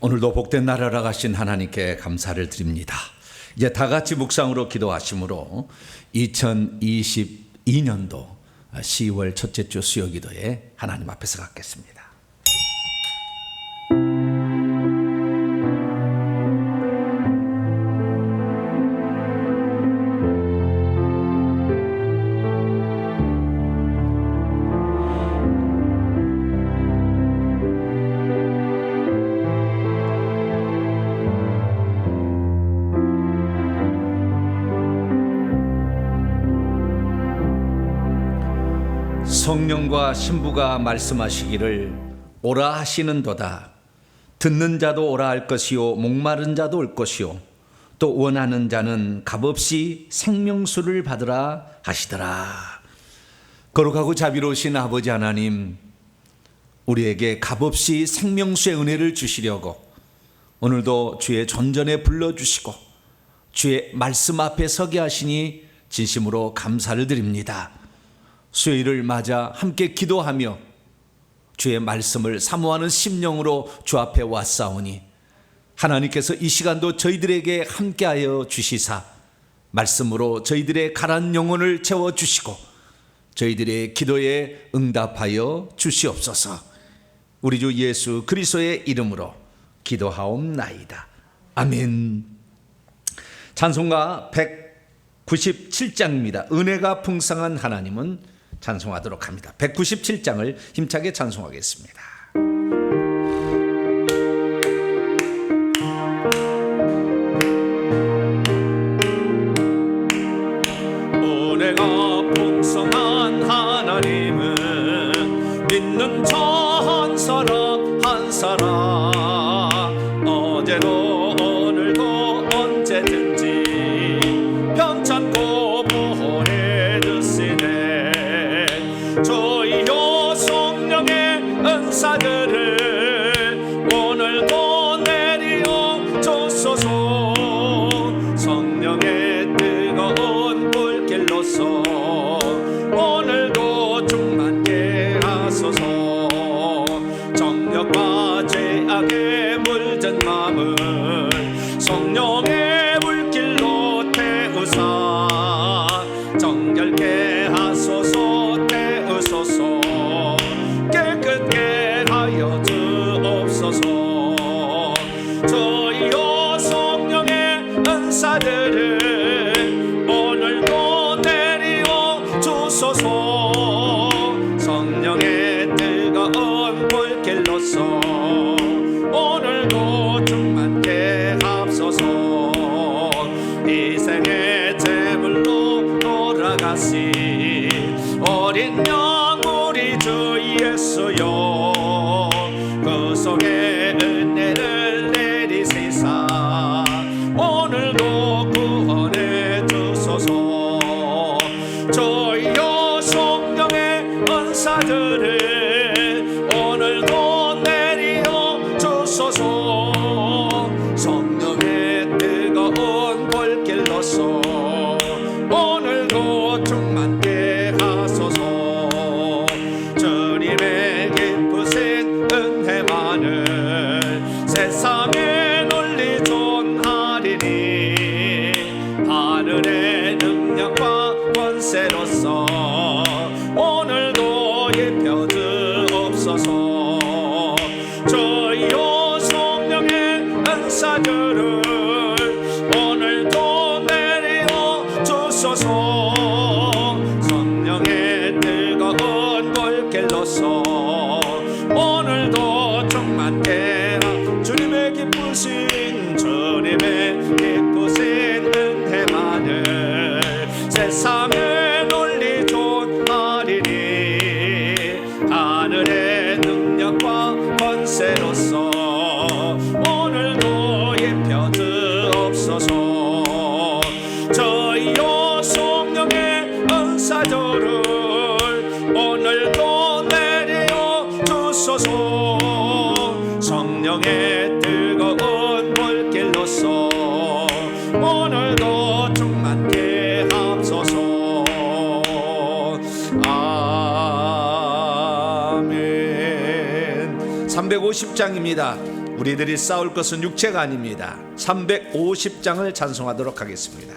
오늘도 복된 나라라 가신 하나님께 감사를 드립니다. 이제 다 같이 묵상으로 기도하심으로 2022년도 10월 첫째 주 수요기도에 하나님 앞에서 갖겠습니다. 성령과 신부가 말씀하시기를 오라 하시는도다. 듣는 자도 오라 할 것이요 목마른 자도 올 것이요 또 원하는 자는 값없이 생명수를 받으라 하시더라. 거룩하고 자비로우신 아버지 하나님, 우리에게 값없이 생명수의 은혜를 주시려고 오늘도 주의 존전에 불러주시고 주의 말씀 앞에 서게 하시니 진심으로 감사를 드립니다. 수요일을 맞아 함께 기도하며 주의 말씀을 사모하는 심령으로 주 앞에 왔사오니 하나님께서 이 시간도 저희들에게 함께하여 주시사 말씀으로 저희들의 가란 영혼을 채워주시고 저희들의 기도에 응답하여 주시옵소서. 우리 주 예수 그리스도의 이름으로 기도하옵나이다. 아멘. 찬송가 197장입니다. 은혜가 풍성한 하나님은 찬송하도록 합니다. 197장을 힘차게 찬송하겠습니다. 은혜가 풍성한 하나님은 믿는 저 한 사람 한 사람 어제도 오늘도 언제든지 편찮고 보호해 주시네. 저희요 성령의 은사들을 오늘도 내리어 주소서. 성령의 뜨거운 불길로서 오늘도 충만케 하소서. 정욕과 죄악에 물든 마음을 성령의 불길로 태우사 정결케 하소서. 태우소서. 깨끗게 하여 주옵소서. 저희요 성령의 은사들을 오늘도 내리어 주소서. 성령의 뜨거운 불길로서 오늘도 충만케 합소서. 이생의 제물로 돌아가신 어린 양 우리 주 예수여, 그 속에 은혜를 내리시사 오늘도 구원해 주소서. 저희요 성령의 은사들을 오늘도 내리어 주소서. 성령의 뜨거운 불길로서 오늘도 충만케 하소서. 주님의 기쁘신 은혜만을 세상에 널리 전하리니 하늘의 능력과 권세로서 오늘도 입혀 주옵소서. 저희요 성령의 은사들을 오늘도 내리어 주소서. 성령의 뜨거운 불길로서 오늘도 충만케 주님의 기쁘신 은혜만을 세상에 널리 전하리니 하늘의 능력과 권세로서 오늘도 입혀 주옵소서. 저희요 성령의 은사들을 오늘도 내리어 주소서. 성령의 뜨거운 불길로서 오늘도 충만케 합소서. 아멘. 350장입니다. 우리들이 싸울 것은 육체가 아닙니다. 350장을 찬송하도록 하겠습니다.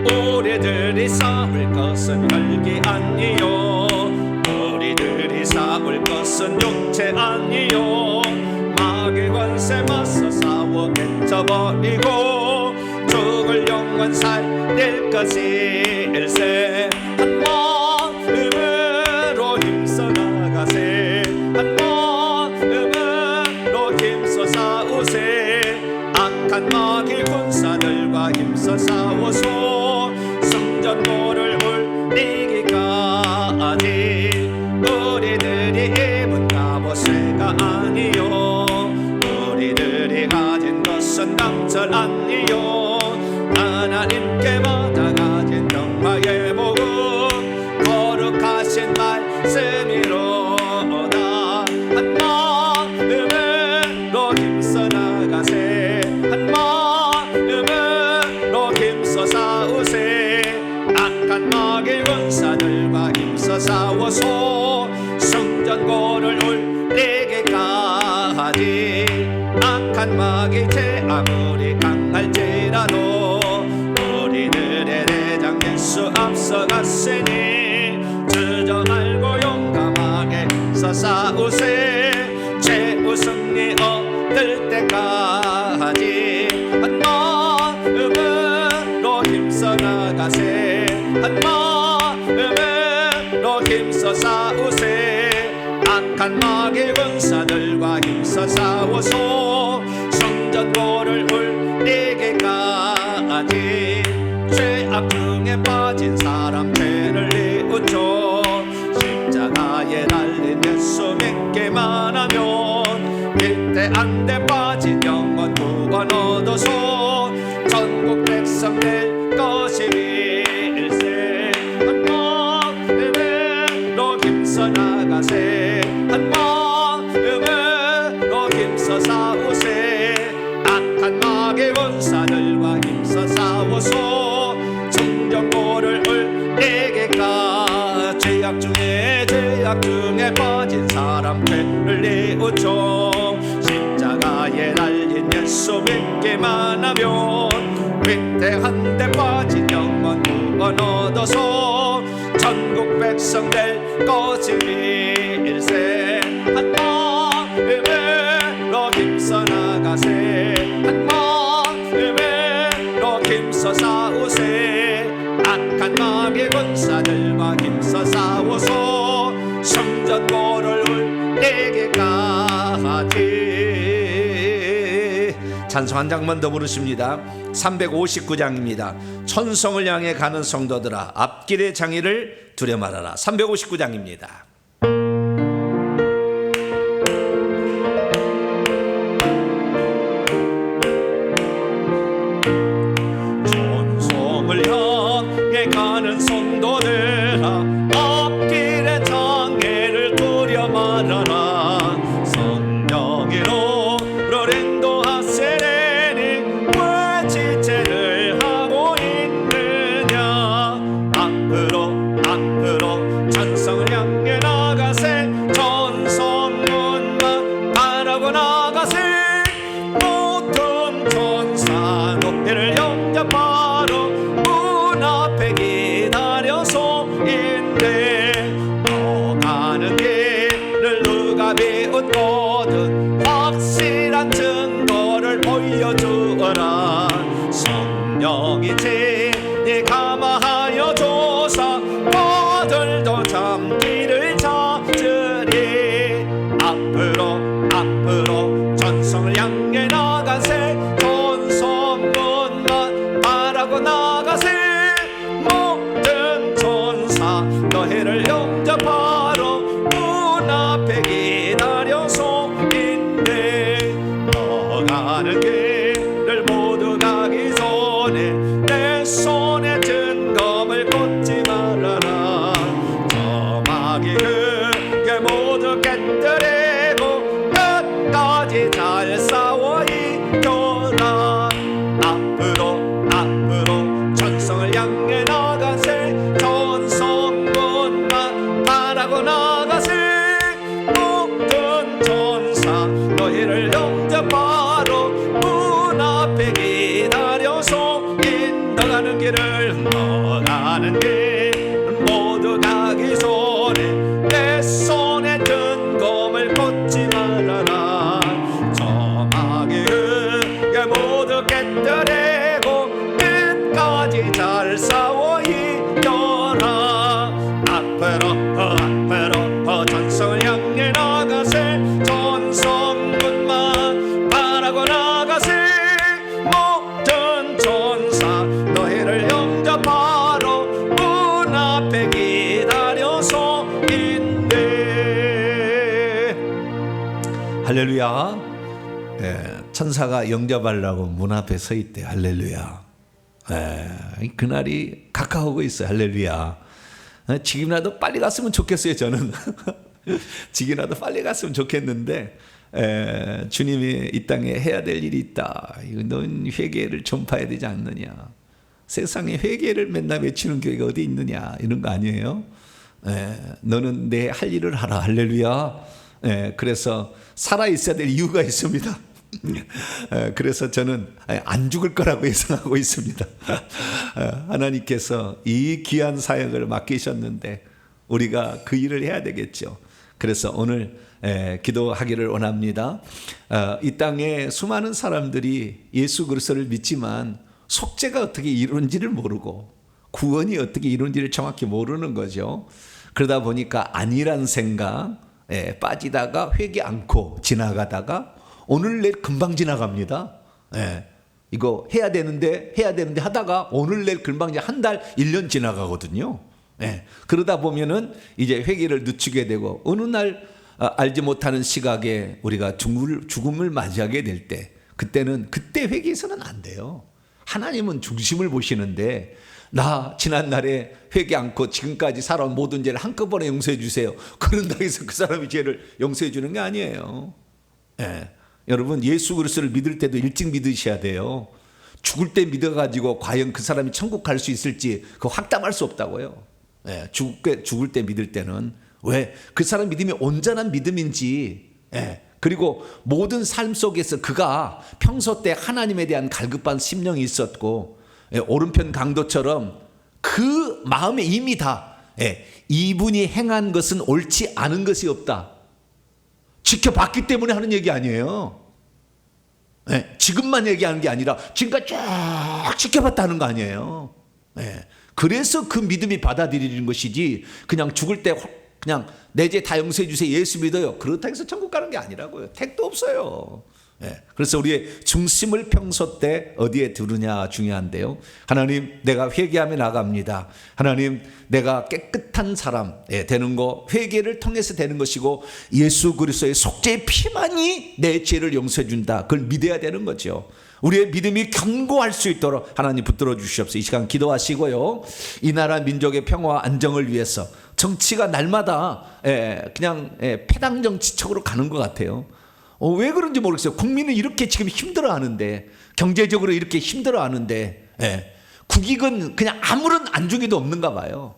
우리들이 싸울 것은 혈기 아니요, 우리들이 싸울 것은 육체 아니요. 마귀 권세 맞서 싸워 깨쳐버리고 죽을 영혼 살릴 것일세. 한 마음으로 힘써 나가세, 한 마음으로 힘써 싸우세. 악한 마귀 군사들과 힘써 싸워서 성전고를 올리기까지. 우리들이 입은 갑옷쇠가 아니요, 우리들이 가진 것은 강철 아니요. 하나님께 받아 가진 영화의 복음 거룩하신 말씀이로다. 한 마음으로 힘써 나가세, 한 마음으로 힘써 싸우세. 악한 마귀 군사들과 힘써 싸워서 성전고를 올리기까지. 악한 마귀 제 아무리 강할지라도 우리들의 대장 예수 앞서갔으니 주저 말고 용감하게 서 싸우세. 최후 승리 얻을 때까지. 한 마음으로 힘써 나가세, 한 마음으로 힘써 싸우세. 악한 마귀 군사들과 힘써 싸워서 성전고를 올리기까지. 죄악 중에 빠진 사람 죄를 뉘우쳐 십자가에 달린 예수 믿기만 하면 일대한대 빠진 영혼 구원 얻어서 전국 백성 될 것이일세. 한 마음으로 힘써 나가세, 한 마음으로 힘써 싸우세. 악한 마귀 군사들과 힘써 싸워서 성전고를 올리기까지. 죄악 중에 빠진 사람 죄를 뉘우쳐 십자가에 달린 예수 믿기만 하면 위태한 데 빠진 영혼 구원 얻어서 전국 백성 될 것일세. 한 마음으로 힘써 나가세, 한 마음으로 힘써 싸우세. 악한 마귀 군사들과 힘써 싸워서 성전고를 올리기까지. 찬송 한 장만 더 부르십니다. 359장입니다. 천성을 향해 가는 성도들아 앞길의 장애를 두려 말아라. 359장입니다. 천성을 향해 가는 성도들아 앞길의 장애를 두려 말아라. 성령으로 인도하시리니 왜 지체를 하고 있느냐. 앞으로 천성을 향해 나가세. 천성문만 바라고 나가세. 모든 천사 노래를 영접하러 문 앞에 기다려서 인데 너 가는 길을 누가 비웃거든 확실한 증거를 보여주어라. 성령이 진히 감화하여 조사 너들도 잠기를 찾으리. 앞으로 전성을 향해 나가세. 천성문만 바라고 나가세. 모든 천사 너희를 영접하러 문 앞에 기다려서 있네. 너 가는 길을 모두 가기 전에 내 손에 든 검을 꽂지 말아라. 저 마귀 그게 모두 깨뜨리고 끝까지 너희를 영접하러 문 앞에 기다려서 인도가는 길을 너가는 길 모두 가기 전에 내 손에 든 검을 꽂지 말아라. 정하게 그게 모두 깨뜨리고 끝까지 잘 싸워 이겨라. 앞으로 전성을 향해 나가세. 전성문만 바라고 나가세. 모든 전사 너희를 영접하러 문 앞에 기다려서 있네. 할렐루야. 천사가 영접하려고 문 앞에 서 있대. 할렐루야. 그날이 가까우고 있어요. 할렐루야. 지금이라도 빨리 갔으면 좋겠어요. 저는 지금이라도 빨리 갔으면 좋겠는데 주님이 이 땅에 해야 될 일이 있다. 넌 회개를 전파해야 되지 않느냐. 세상에 회개를 맨날 외치는 교회가 어디 있느냐, 이런 거 아니에요? 너는 내 할 일을 하라. 할렐루야. 그래서 살아있어야 될 이유가 있습니다. 그래서 저는 안 죽을 거라고 예상하고 있습니다. 하나님께서 이 귀한 사역을 맡기셨는데 우리가 그 일을 해야 되겠죠. 그래서 오늘 기도하기를 원합니다. 이 땅에 수많은 사람들이 예수 그리스도를 믿지만 속죄가 어떻게 이루어진지를 모르고 구원이 어떻게 이루어진지를 정확히 모르는 거죠. 그러다 보니까 아니란 생각에 빠지다가 회개 않고 지나가다가 오늘 내일 금방 지나갑니다. 이거 해야 되는데 하다가 오늘 내일 금방 한 달, 1년 지나가거든요. 그러다 보면은 이제 회개를 늦추게 되고 어느 날 알지 못하는 시각에 우리가 죽음을 맞이하게 될 때, 그때 회개해서는 안 돼요. 하나님은 중심을 보시는데 나 지난날에 회개 않고 지금까지 살아온 모든 죄를 한꺼번에 용서해 주세요. 그런다고 해서 그 사람의 죄를 용서해 주는 게 아니에요. 여러분, 예수 그리스도를 믿을 때도 일찍 믿으셔야 돼요. 죽을 때 믿어가지고 과연 그 사람이 천국 갈 수 있을지 그거 확답할 수 없다고요. 죽을 때 믿을 때는 왜? 그 사람 믿음이 온전한 믿음인지, 그리고 모든 삶 속에서 그가 평소 때 하나님에 대한 갈급한 심령이 있었고, 오른편 강도처럼 그 마음에 이미 다 이분이 행한 것은 옳지 않은 것이 없다, 지켜봤기 때문에 하는 얘기 아니에요. 지금만 얘기하는 게 아니라 지금까지 쭉 지켜봤다는 거 아니에요. 그래서 그 믿음이 받아들이는 것이지, 그냥 죽을 때 그냥 내 죄 다 용서해 주세요, 예수 믿어요, 그렇다고 해서 천국 가는 게 아니라고요. 택도 없어요. 그래서 우리의 중심을 평소 때 어디에 두느냐 중요한데요. 하나님, 내가 회개하며 나갑니다. 하나님, 내가 깨끗한 사람 되는 거 회개를 통해서 되는 것이고, 예수 그리스도의 속죄의 피만이 내 죄를 용서해 준다, 그걸 믿어야 되는 거죠. 우리의 믿음이 견고할 수 있도록 하나님 붙들어 주시옵소서. 이 시간 기도하시고요. 이 나라 민족의 평화와 안정을 위해서 정치가 날마다 그냥 패당 정치척으로 가는 것 같아요. 왜 그런지 모르겠어요. 국민은 이렇게 지금 힘들어하는데, 경제적으로 이렇게 힘들어하는데, 국익은 그냥 아무런 안중에도 없는가 봐요.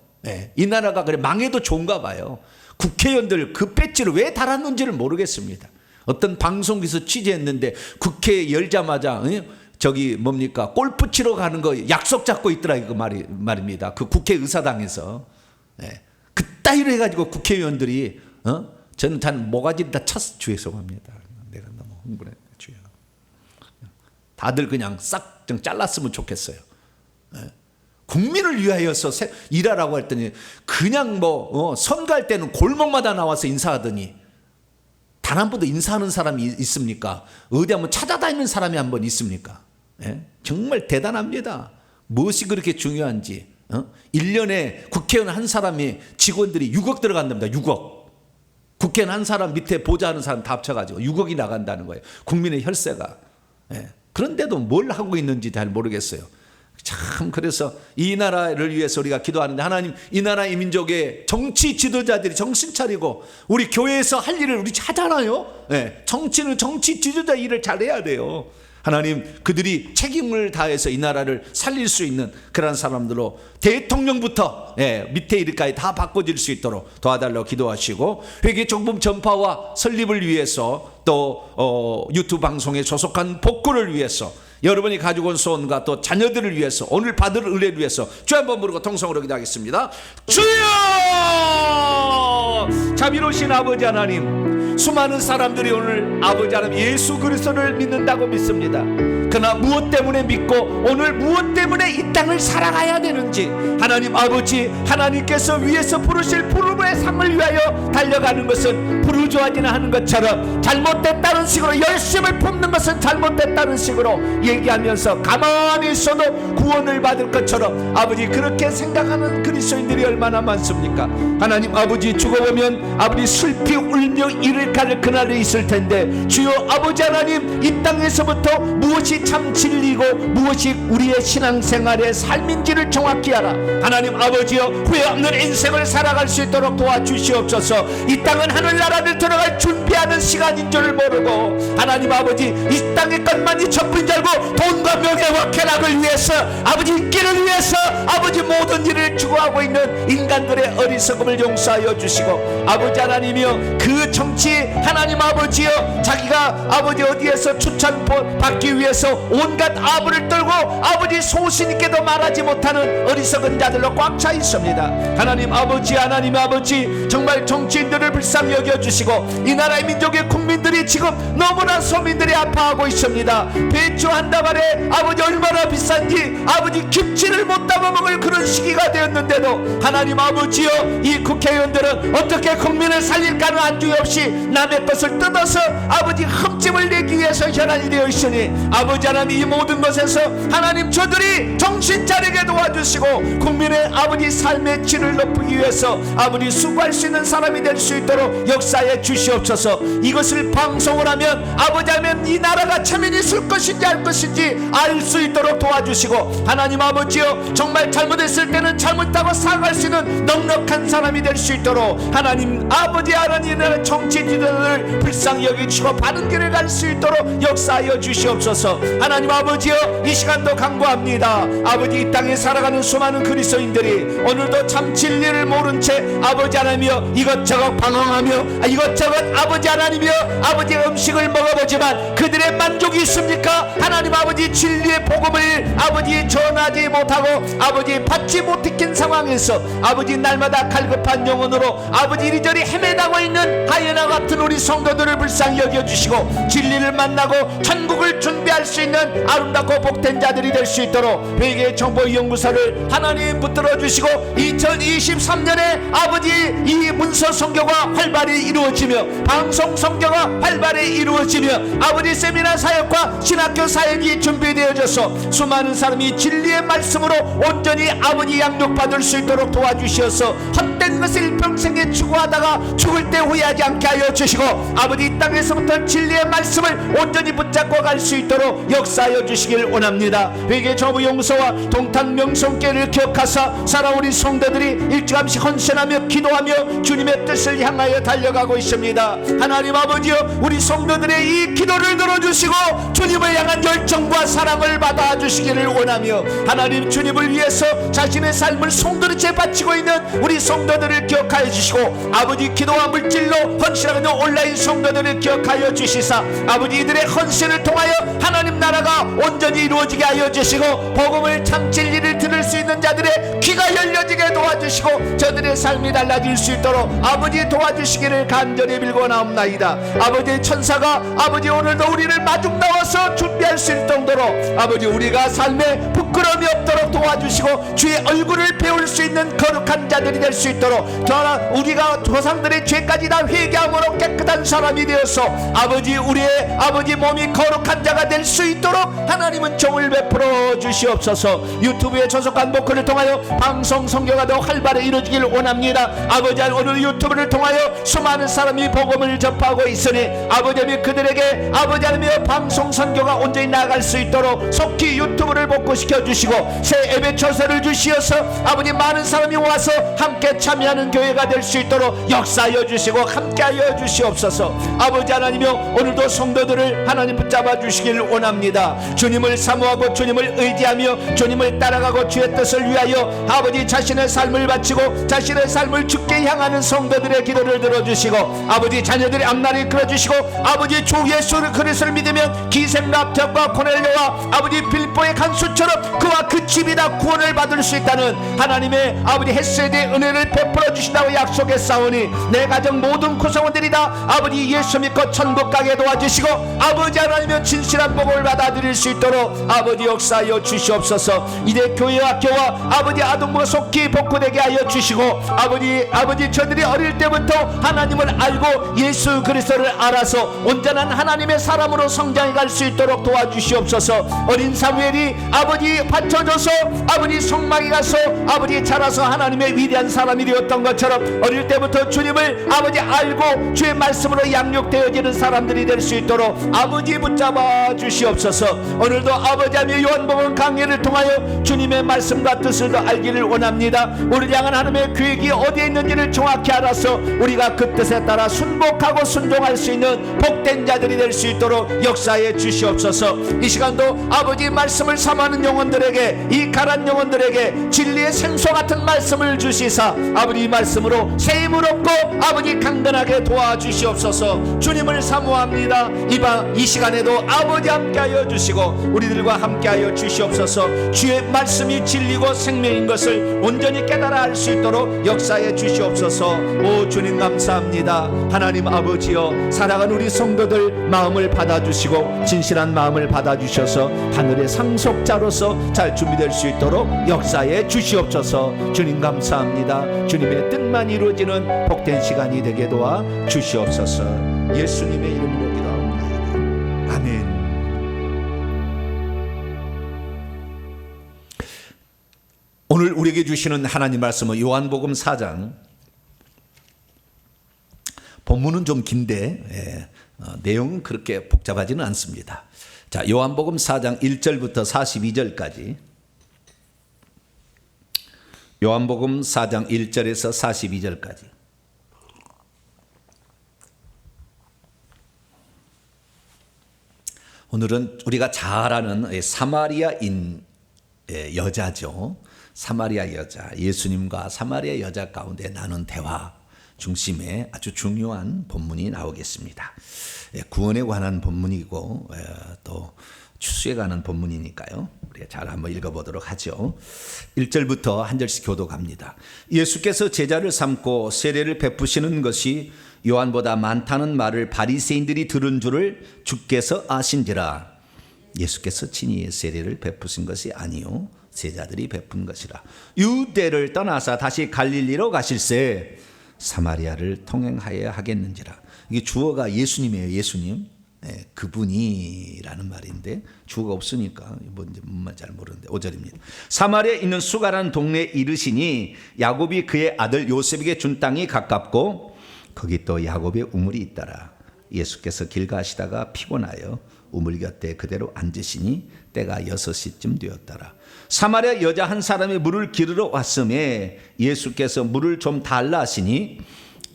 이 나라가 그래 망해도 좋은가 봐요. 국회의원들 그 배지를 왜 달았는지를 모르겠습니다. 어떤 방송국에서 취재했는데 국회 열자마자 저기 뭡니까, 골프 치러 가는 거 약속 잡고 있더라, 이거 말입니다. 그 국회의사당에서 그따위로 해가지고 국회의원들이 저는 단 모가지를 다 쳤어. 주에 속합니다. 내가 너무 흥분해, 주여. 다들 그냥 싹 좀 잘랐으면 좋겠어요. 국민을 위하여서 일하라고 했더니 그냥 선거할 때는 골목마다 나와서 인사하더니 단 한 번도 인사하는 사람이 있습니까? 어디 한번 찾아다니는 사람이 한 번 있습니까? 정말 대단합니다. 무엇이 그렇게 중요한지. 1년에 국회의원 한 사람이 직원들이 6억 들어간답니다. 6억. 국회의원 한 사람 밑에 보좌하는 사람 다 합쳐가지고 6억이 나간다는 거예요. 국민의 혈세가. 그런데도 뭘 하고 있는지 잘 모르겠어요. 참, 그래서 이 나라를 위해서 우리가 기도하는데, 하나님, 이 나라 이 민족의 정치 지도자들이 정신 차리고 우리 교회에서 할 일을 우리 하잖아요. 정치는 정치 지도자 일을 잘해야 돼요. 하나님, 그들이 책임을 다해서 이 나라를 살릴 수 있는 그런 사람들로 대통령부터 밑에 일까지 다 바꿔질 수 있도록 도와달라고 기도하시고, 회개 복음 전파와 설립을 위해서 또 유튜브 방송에 소속한 복구를 위해서, 여러분이 가지고 온 소원과 또 자녀들을 위해서, 오늘 받을 은혜를 위해서 주 한번 부르고 통성으로 기도하겠습니다. 주여! 자비로우신 아버지 하나님, 수많은 사람들이 오늘 아버지 하나님 예수 그리스도를 믿는다고 믿습니다. 그러나 무엇 때문에 믿고 오늘 무엇 때문에 이 땅을 살아가야 되는지, 하나님 아버지, 하나님께서 위에서 부르실 부름의 상을 위하여 달려가는 것은 부르주아지나 하는 것처럼 잘못됐다는 식으로 열심을 품는 것은 잘못됐다는 식으로 얘기하면서 가만히 있어도 구원을 받을 것처럼 아버지 그렇게 생각하는 그리스도인들이 얼마나 많습니까? 하나님 아버지, 죽어보면 아버지 슬피 울며 이를 가를 그날이 있을 텐데, 주여 아버지 하나님, 이 땅에서부터 무엇이 참 진리고 무엇이 우리의 신앙생활의 삶인지를 정확히 알아 하나님 아버지여 후회 없는 인생을 살아갈 수 있도록 도와주시옵소서. 이 땅은 하늘나라를 들어갈 준비하는 시간인 줄 모르고 하나님 아버지 이 땅의 것만이 전부인 줄 알고 돈과 명예와 쾌락을 위해서, 아버지 인기를 위해서 아버지 모든 일을 추구하고 있는 인간들의 어리석음을 용서하여 주시고, 아버지 하나님이여 그 정치 하나님 아버지여 자기가 아버지 어디에서 추천 받기 위해서 온갖 아부를 떨고 아버지 소신 있게도 말하지 못하는 어리석은 자들로 꽉 차 있습니다. 하나님 아버지, 하나님 아버지, 정말 정치인들을 불쌍히 여겨주시고 이 나라의 민족의 국민들이 지금 너무나 서민들이 아파하고 있습니다. 배추한다 말에 아버지 얼마나 비싼지 아버지 김치를 못 담아먹을 그런 시기가 되었는데도 하나님 아버지여 이 국회의원들은 어떻게 국민을 살릴까는 안주의 없이 남의 것을 뜯어서 아버지 흠집을 내기 위해서 혈안이 되어 있으니, 아버지 하나님 이 모든 것에서 하나님 저들이 정신 차리게 도와주시고 국민의 아버지 삶의 질을 높이기 위해서 아버지 수고할 수 있는 사람이 될 수 있도록 역사해 주시옵소서. 이것을 방송을 하면 아버지 하면 이 나라가 참인이 있을 것인지 알 것인지 알 수 있도록 도와주시고, 하나님 아버지여 정말 잘못했을 때는 잘못하고 사과할 수 있는 넉넉한 사람이 될 수 있도록 하나님 아버지, 하나님의 정치 지도자들을 불쌍히 여기시고 바른 길을 갈 수 있도록 역사하여 주시옵소서. 하나님 아버지여 이 시간도 간구합니다. 아버지 이 땅에 살아가는 수많은 그리스도인들이 오늘도 참 진리를 모른 채 아버지 하나님이여 이것저것 방황하며 이것저것 아버지 하나님이여 아버지 음식을 먹어보지만 그들의 만족이 있습니까? 하나님 아버지 진리의 복음을 아버지 전하지 못하고 아버지 받지 못했긴 상황에서 아버지 날마다 갈급한 영혼으로 아버지 이리저리 헤매다고 있는 하예나 같은 우리 성도들을 불쌍히 여겨주시고 진리를 만나고 천국을 준비할 수 있는 아름답고 복된 자들이 될 수 있도록 회개 정보 연구소를 하나님 붙들어 주시고 2023년에 아버지 이 문서 선교가 활발히 이루어지며 방송 선교가 활발히 이루어지며 아버지 세미나 사역과 신학교 사역이 준비되어져서 수많은 사람이 진리의 말씀으로 온전히 아버지 양육받을 수 있도록 도와주시어서 헛된 것을 일평생에 추구하다가 죽을 때 후회하지 않게 하여 주시고 아버지 이 땅에서부터 진리의 말씀을 온전히 붙잡고 갈 수 있도록 역사하여 주시길 원합니다. 회개 정보 용서와 동탄 명성교회를 기억하사 살아오는 성도들이 일찌감치 헌신하며 기도하며 주님의 뜻을 향하여 달려가고 있습니다. 하나님 아버지여 우리 성도들의 이 기도를 들어주시고 주님을 향한 열정과 사랑을 받아주시기를 원하며 하나님 주님을 위해서 자신의 삶을 송두리째 바치고 있는 우리 성도들을 기억하여 주시고 아버지 기도와 물질로 헌신하는 온라인 성도들을 기억하여 주시사 아버지 이들의 헌신을 통하여 하나님 나라가 온전히 이루어지게 하여 주시고 복음을 참 진리를 들을 수 있는 자들의 귀가 열려지게 도와주시고 저들의 삶이 달라질 수 있도록 아버지 도와주시기를 간절히 빌고나옵나이다. 아버지 천사가 아버지 오늘도 우리를 마중 나와서 준비할 수 있을 정도로 아버지 우리가 삶에 부끄러움이 없도록 도와주시고 주의 얼굴을 배울 수 있는 거룩한 자들이 될 수 있도록 우리가 조상들의 죄까지 다 회개함으로 깨끗한 사람이 되어서 아버지 우리의 아버지 몸이 거룩한 자가 될 수 있도록 하나님은 종을 베풀어 주시옵소서. 유튜브에 전속한 목회를 통하여 방송 선교가 더 활발히 이루어지길 원합니다. 아버지 오늘 유튜브를 통하여 수많은 사람이 복음을 접하고 있으니 아버지 그들에게 아버지 하나님의 방송 선교가 온전히 나아갈 수 있도록 속히 유튜브를 복구시켜 주시고 새 예배 처소를 주시어서 아버지 많은 사람이 와서 함께 참여하는 교회가 될 수 있도록 역사하여 주시고 함께하여 주시옵소서. 아버지 하나님이여, 오늘도 성도들을 하나님 붙잡아 주시기를 원합니다. 주님을 사모하고 주님을 의지하며 주님을 따라가고 주의 뜻을 위하여 아버지 자신의 삶을 바치고 자신의 삶을 주께 향하는 성도들의 기도를 들어주시고 아버지 자녀들의 앞날을 이끌어주시고 아버지 주 예수 그리스도를 믿으면 기생과 벽과 고넬료와 아버지 빌보의 간수처럼 그와 그 집이 다 구원을 받을 수 있다는 하나님의 아버지 헤세드의 은혜를 베풀어 주신다고 약속했사오니 내 가정 모든 구성원들이 다 아버지 예수 믿고 천국 가게 도와주시고 아버지 하나님의 진실한 복을 받아들일 수 있도록 아버지 역사하여 주시옵소서. 이제 교회와 학교와 아버지 아동부가 속히 복구되게 하여 주시고 아버지 저들이 어릴 때부터 하나님을 알고 예수 그리스도를 알아서 온전한 하나님의 사람으로 성장해 갈 수 있도록 도와주시옵소서. 어린 사무엘이 아버지 받쳐줘서 아버지 성막에 가서 아버지 자라서 하나님의 위대한 사람이 되었던 것처럼 어릴 때부터 주님을 아버지 알고 주의 말씀으로 양육되어지는 사람들이 될 수 있도록 아버지 붙잡아 주시옵소서. 오늘도 아버지 하며 요한복음 강해를 통하여 주님의 말씀과 뜻을 더 알기를 원합니다. 우리를 향한 하나님의 계획이 어디에 있는지를 정확히 알아서 우리가 그 뜻에 따라 순복하고 순종할 수 있는 복된 자들이 될 수 있도록 역사해 주시옵소서. 이 시간도 아버지 말씀을 삼하는 영혼들에게, 이 가란 영혼들에게 진리의 생수 같은 말씀을 주시사 아버지 말씀으로 새 힘을 얻고 아버지 강건하게 도와주시옵소서. 주님을 사모합니다. 이 시간에도 아버지 함께하여 주시고 우리들과 함께하여 주시옵소서. 주의 말씀이 진리고 생명인 것을 온전히 깨달아 알 수 있도록 역사해 주시옵소서. 오 주님 감사합니다. 하나님 아버지여, 살아간 우리 성도들 마음을 받아주시고 진실한 마음을 받아주셔서 하늘의 상속자로서 잘 준비될 수 있도록 역사해 주시옵소서. 주님 감사합니다. 주님의 뜻만 이루어지는 복된 시간이 되게 도와 주시옵소서. 예수님의 이름으로 기도합니다. 아멘. 오늘 우리에게 주시는 하나님 말씀은 요한복음 4장. 본문은 좀 긴데 내용은 그렇게 복잡하지는 않습니다. 자, 요한복음 4장 1절부터 42절까지. 요한복음 4장 1절에서 42절까지. 오늘은 우리가 잘 아는 사마리아인 여자죠. 사마리아 여자, 예수님과 사마리아 여자 가운데 나눈 대화 중심의 아주 중요한 본문이 나오겠습니다. 구원에 관한 본문이고 또 추수에 관한 본문이니까요. 우리가 잘 한번 읽어보도록 하죠. 1절부터 한 절씩 교독합니다. 예수께서 제자를 삼고 세례를 베푸시는 것이 요한보다 많다는 말을 바리새인들이 들은 줄을 주께서 아신지라. 예수께서 친히 세례를 베푸신 것이 아니요 제자들이 베푼 것이라. 유대를 떠나서 다시 갈릴리로 가실새 사마리아를 통행하여야 하겠는지라. 이게 주어가 예수님이에요. 예수님. 그분이라는 말인데 주어가 없으니까 뭔지 잘 모르는데 5절입니다. 사마리아에 있는 수가라는 동네에 이르시니 야곱이 그의 아들 요셉에게 준 땅이 가깝고 거기 또 야곱의 우물이 있더라. 예수께서 길 가시다가 피곤하여 우물 곁에 그대로 앉으시니 때가 6시쯤 되었더라. 사마리아 여자 한 사람이 물을 기르러 왔음에 예수께서 물을 좀 달라 하시니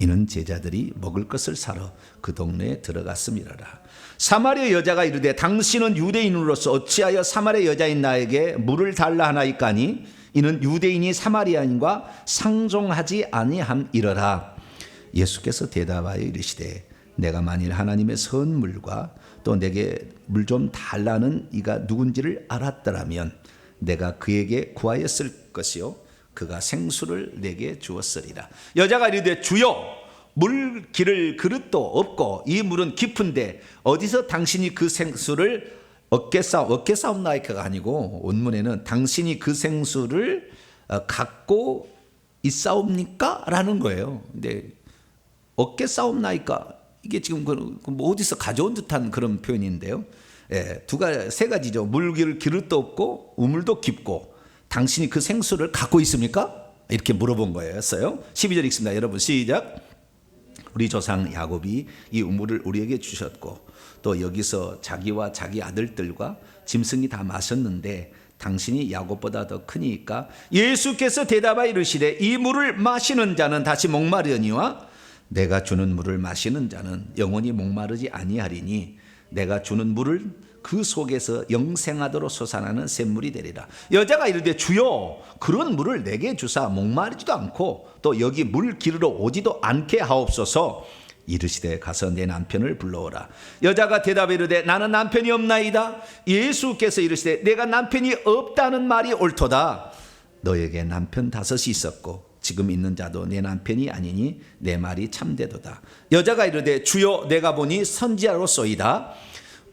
이는 제자들이 먹을 것을 사러 그 동네에 들어갔음이라라. 사마리아 여자가 이르되 당신은 유대인으로서 어찌하여 사마리아 여자인 나에게 물을 달라 하나이까니 이는 유대인이 사마리아인과 상종하지 아니함이러라. 예수께서 대답하여 이르시되 내가 만일 하나님의 선물과 또 내게 물 좀 달라는 이가 누군지를 알았더라면 내가 그에게 구하였을 것이요 그가 생수를 내게 주었으리라. 여자가 이르되 주여 물 기를 그릇도 없고 이 물은 깊은데 어디서 당신이 그 생수를 얻겠사옵나이까가 아니고 원문에는 당신이 그 생수를 갖고 있사옵니까? 라는 거예요. 근데 얻겠사옵나이까 이게 지금 뭐 어디서 가져온 듯한 그런 표현인데요. 세 가지죠. 물 기를도 없고 우물도 깊고 당신이 그 생수를 갖고 있습니까? 이렇게 물어본 거였어요. 12절 읽습니다. 여러분 시작. 우리 조상 야곱이 이 우물을 우리에게 주셨고 또 여기서 자기와 자기 아들들과 짐승이 다 마셨는데 당신이 야곱보다 더 크니까. 예수께서 대답하여 이르시되 이 물을 마시는 자는 다시 목마르니와 내가 주는 물을 마시는 자는 영원히 목마르지 아니하리니 내가 주는 물을 그 속에서 영생하도록 솟아나는 샘물이 되리라. 여자가 이르되 주여 그런 물을 내게 주사 목마르지도 않고 또 여기 물 기르러 오지도 않게 하옵소서. 이르시되 가서 내 남편을 불러오라. 여자가 대답해 이르되 나는 남편이 없나이다. 예수께서 이르시되 내가 남편이 없다는 말이 옳도다. 너에게 남편 5이 있었고 지금 있는 자도 내 남편이 아니니 내 말이 참되도다. 여자가 이르되 주여 내가 보니 선지자로소이다.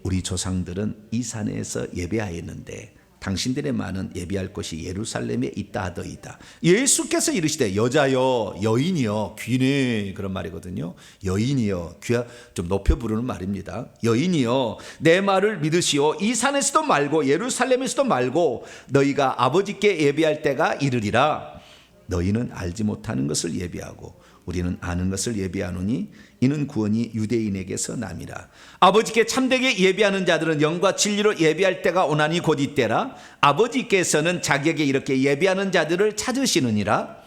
우리 조상들은 이 산에서 예배하였는데 당신들의 말은 예배할 곳이 예루살렘에 있다 하더이다. 예수께서 이르시되 여자여 여인이여 귀네, 그런 말이거든요. 여인이여, 귀야 좀 높여 부르는 말입니다. 여인이여 내 말을 믿으시오. 이 산에서도 말고 예루살렘에서도 말고 너희가 아버지께 예배할 때가 이르리라. 너희는 알지 못하는 것을 예배하고 우리는 아는 것을 예배하노니 이는 구원이 유대인에게서 남이라. 아버지께 참되게 예배하는 자들은 영과 진리로 예배할 때가 오나니 곧 이때라. 아버지께서는 자기에게 이렇게 예배하는 자들을 찾으시느니라.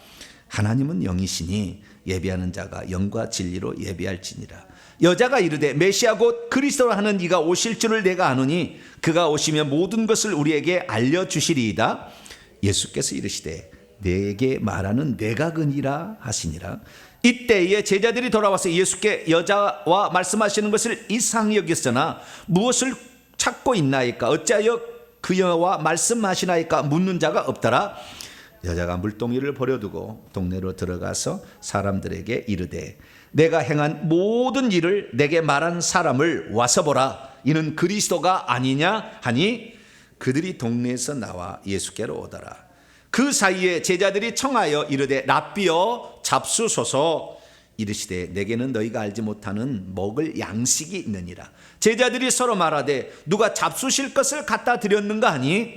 하나님은 영이시니 예배하는 자가 영과 진리로 예배할지니라. 여자가 이르되 메시아 곧 그리스도라 하는 이가 오실 줄을 내가 아노니 그가 오시면 모든 것을 우리에게 알려주시리이다. 예수께서 이르시되 내게 말하는 내가 그니라 하시니라. 이때에 제자들이 돌아와서 예수께 여자와 말씀하시는 것을 이상히 여겼으나 무엇을 찾고 있나이까 어찌하여 그와 말씀하시나이까 묻는 자가 없더라. 여자가 물동이를 버려두고 동네로 들어가서 사람들에게 이르되 내가 행한 모든 일을 내게 말한 사람을 와서 보라. 이는 그리스도가 아니냐 하니 그들이 동네에서 나와 예수께로 오더라. 그 사이에 제자들이 청하여 이르되 랍비여 잡수소서. 이르시되 내게는 너희가 알지 못하는 먹을 양식이 있느니라. 제자들이 서로 말하되 누가 잡수실 것을 갖다 드렸는가 하니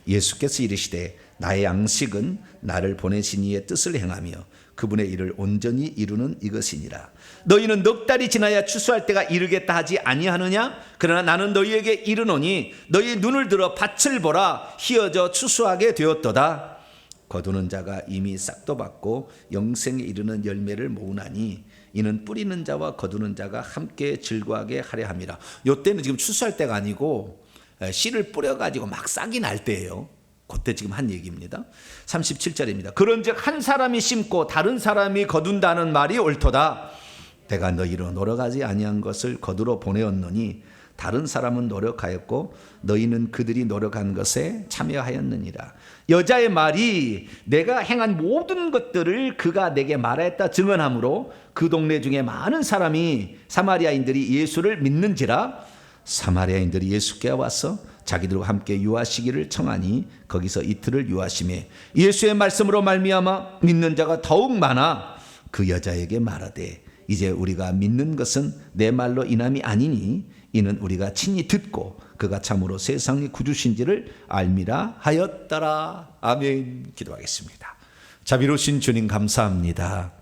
예수께서 이르시되 나의 양식은 나를 보내신 이의 뜻을 행하며 그분의 일을 온전히 이루는 이것이니라. 너희는 넉 달이 지나야 추수할 때가 이르겠다 하지 아니하느냐? 그러나 나는 너희에게 이르노니 너희 눈을 들어 밭을 보라. 희어져 추수하게 되었도다. 거두는 자가 이미 싹도 받고 영생에 이르는 열매를 모으나니 이는 뿌리는 자와 거두는 자가 함께 즐거워하게 하려 함이라. 요때는 지금 추수할 때가 아니고 씨를 뿌려가지고 막 싹이 날 때예요. 그때 지금 한 얘기입니다. 37절입니다. 그런즉 한 사람이 심고 다른 사람이 거둔다는 말이 옳도다. 내가 너희로 노력하지 아니한 것을 거두러 보내었노니 다른 사람은 노력하였고 너희는 그들이 노력한 것에 참여하였느니라. 여자의 말이 내가 행한 모든 것들을 그가 내게 말하였다 증언하므로 그 동네 중에 많은 사람이 사마리아인들이 예수를 믿는지라. 사마리아인들이 예수께 와서 자기들과 함께 유하시기를 청하니 거기서 이틀을 유하시매 예수의 말씀으로 말미암아 믿는 자가 더욱 많아 그 여자에게 말하되 이제 우리가 믿는 것은 내 말로 인함이 아니니 이는 우리가 친히 듣고 그가 참으로 세상의 구주신지를 알미라 하였더라. 아멘. 기도하겠습니다. 자비로우신 주님 감사합니다.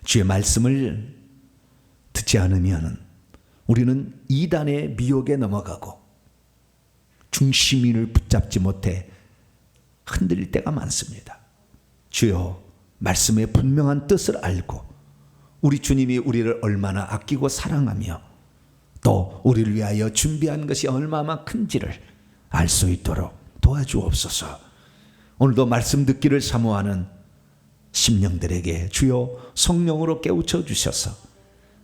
주의 말씀을 듣지 않으면 우리는 이단의 미혹에 넘어가고 중심인을 붙잡지 못해 흔들릴 때가 많습니다. 주여 말씀의 분명한 뜻을 알고 우리 주님이 우리를 얼마나 아끼고 사랑하며 또 우리를 위하여 준비한 것이 얼마나 큰지를 알 수 있도록 도와주옵소서. 오늘도 말씀 듣기를 사모하는 심령들에게 주여 성령으로 깨우쳐 주셔서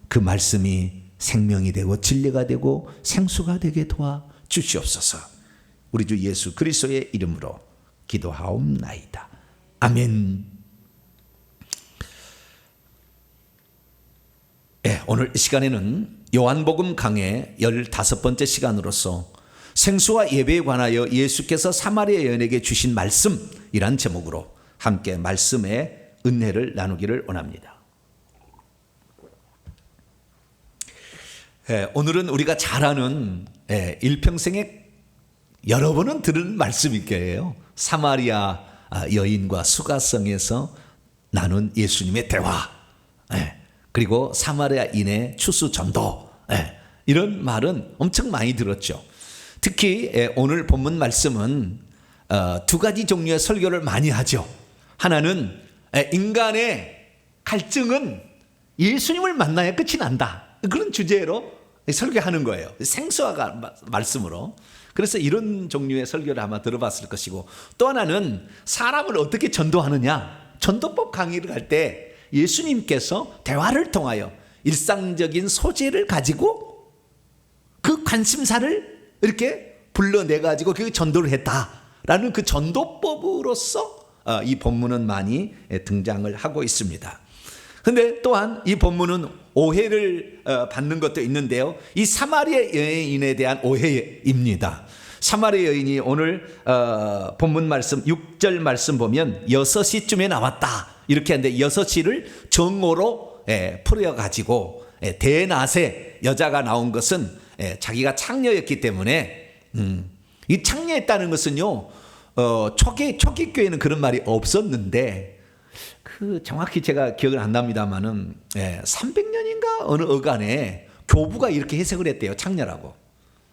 그 말씀이 생명이 되고 진리가 되고 생수가 되게 도와주시옵소서. 우리 주 예수 그리스도의 이름으로 기도하옵나이다. 아멘. 네, 오늘 이 시간에는 요한복음 강의 15번째 시간으로서 생수와 예배에 관하여 예수께서 사마리아 여인에게 주신 말씀이란 제목으로 함께 말씀의 은혜를 나누기를 원합니다. 오늘은 우리가 잘 아는 일평생에 여러 번은 들은 말씀일 거예요. 사마리아 여인과 수가성에서 나눈 예수님의 대화, 그리고 사마리아인의 추수 전도, 이런 말은 엄청 많이 들었죠. 특히 오늘 본문 말씀은 두 가지 종류의 설교를 많이 하죠. 하나는 인간의 갈증은 예수님을 만나야 끝이 난다, 그런 주제로 설교하는 거예요. 생수와 말씀으로. 그래서 이런 종류의 설교를 아마 들어봤을 것이고, 또 하나는 사람을 어떻게 전도하느냐, 전도법 강의를 할 때 예수님께서 대화를 통하여 일상적인 소재를 가지고 그 관심사를 이렇게 불러내가지고 그 전도를 했다라는 그 전도법으로서 이 본문은 많이 등장을 하고 있습니다. 근데 또한 이 본문은 오해를 받는 것도 있는데요. 이 사마리아 여인에 대한 오해입니다. 사마리아 여인이 오늘 본문 말씀 6절 말씀 보면 6시쯤에 나왔다 이렇게 하는데, 6시를 정오로 풀어가지고 대낮에 여자가 나온 것은 자기가 창녀였기 때문에, 이 창녀였다는 것은요, 초기 교회는 그런 말이 없었는데, 정확히 제가 기억은 안 납니다만은 300년인가 어느 어간에 교부가 이렇게 해석을 했대요, 창녀라고.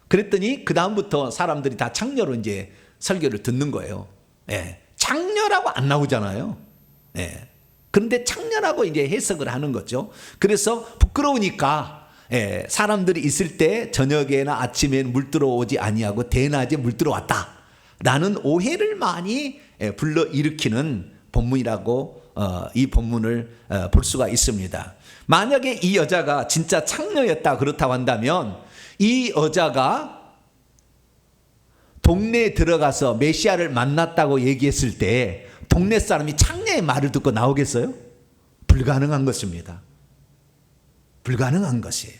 그랬더니 그 다음부터 사람들이 다 창녀로 이제 설교를 듣는 거예요. 창녀라고 안 나오잖아요. 그런데 창녀라고 이제 해석을 하는 거죠. 그래서 부끄러우니까 사람들이 있을 때 저녁에나 아침에는 물 들어오지 아니하고 대낮에 물 들어왔다라는 오해를 많이 불러일으키는 본문이라고 이 본문을 볼 수가 있습니다. 만약에 이 여자가 진짜 창녀였다 그렇다고 한다면, 이 여자가 동네에 들어가서 메시아를 만났다고 얘기했을 때 동네 사람이 창녀의 말을 듣고 나오겠어요? 불가능한 것입니다. 불가능한 것이에요.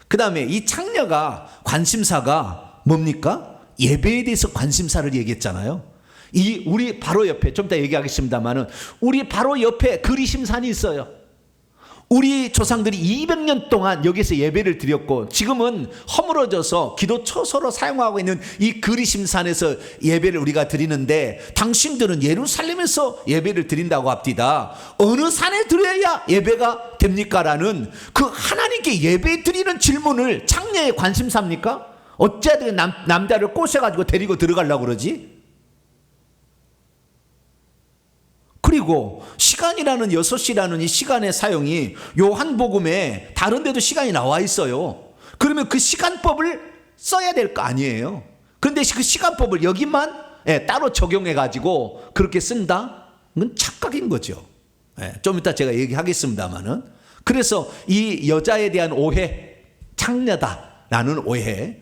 그 다음에 이 창녀가 관심사가 뭡니까? 예배에 대해서 관심사를 얘기했잖아요. 우리 바로 옆에, 좀 이따 얘기하겠습니다만은, 우리 바로 옆에 그리심산이 있어요. 우리 조상들이 200년 동안 여기서 예배를 드렸고, 지금은 허물어져서 기도 처소로 사용하고 있는 이 그리심산에서 예배를 우리가 드리는데, 당신들은 예루살렘에서 예배를 드린다고 합디다. 어느 산에 드려야 예배가 됩니까? 라는 그 하나님께 예배 드리는 질문을 창녀의 관심사입니까? 어째든 남자를 꼬셔가지고 데리고 들어가려고 그러지? 그리고 시간이라는 6시라는 이 시간의 사용이 요한복음에 다른 데도 시간이 나와 있어요. 그러면 그 시간법을 써야 될 거 아니에요. 그런데 그 시간법을 여기만 따로 적용해 가지고 그렇게 쓴다? 이건 착각인 거죠. 좀 이따 제가 얘기하겠습니다만은. 그래서 이 여자에 대한 오해, 창녀다라는 오해,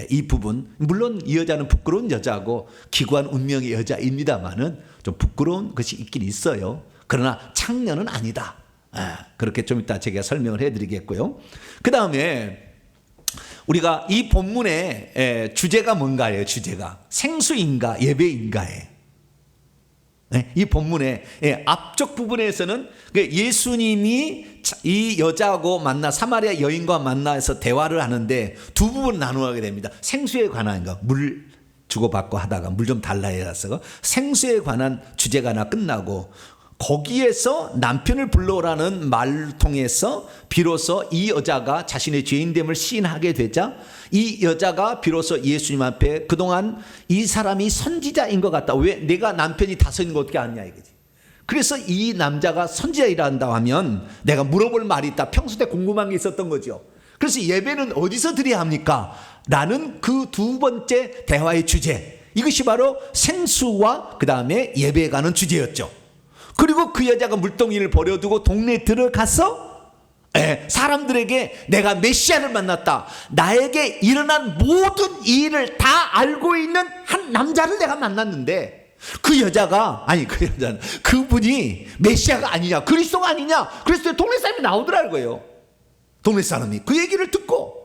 이 부분, 물론 이 여자는 부끄러운 여자고 기구한 운명의 여자입니다만은 좀 부끄러운 것이 있긴 있어요. 그러나 창녀는 아니다. 그렇게 좀 이따 제가 설명을 해드리겠고요. 그 다음에 우리가 이 본문의 주제가 뭔가예요? 주제가 생수인가 예배인가예요. 이 본문의 앞쪽 부분에서는 예수님이 이 여자하고 사마리아 여인과 만나서 대화를 하는데 두 부분 나누게 됩니다. 생수에 관한 거, 물 주고받고 하다가 물 좀 달라 해서 생수에 관한 주제가 하나 끝나고, 거기에서 남편을 불러오라는 말을 통해서 비로소 이 여자가 자신의 죄인됨을 시인하게 되자, 이 여자가 비로소 예수님 앞에 그동안 이 사람이 선지자인 것 같다. 왜? 내가 남편이 다섯인 거 어떻게 아느냐 이거지. 그래서 이 남자가 선지자이란다 하면 내가 물어볼 말이 있다. 평소 때 궁금한 게 있었던 거죠. 그래서 예배는 어디서 드려야 합니까? 라는 그 두 번째 대화의 주제, 이것이 바로 생수와 그 다음에 예배에 가는 주제였죠. 그리고 그 여자가 물동이를 버려두고 동네에 들어가서 사람들에게 내가 메시아를 만났다, 나에게 일어난 모든 일을 다 알고 있는 한 남자를 내가 만났는데, 그 여자가, 아니 그 여자는, 그분이 메시아가 아니냐, 그리스도가 아니냐, 그래서 동네 사람이 나오더라고요. 동네 사람이 그 얘기를 듣고,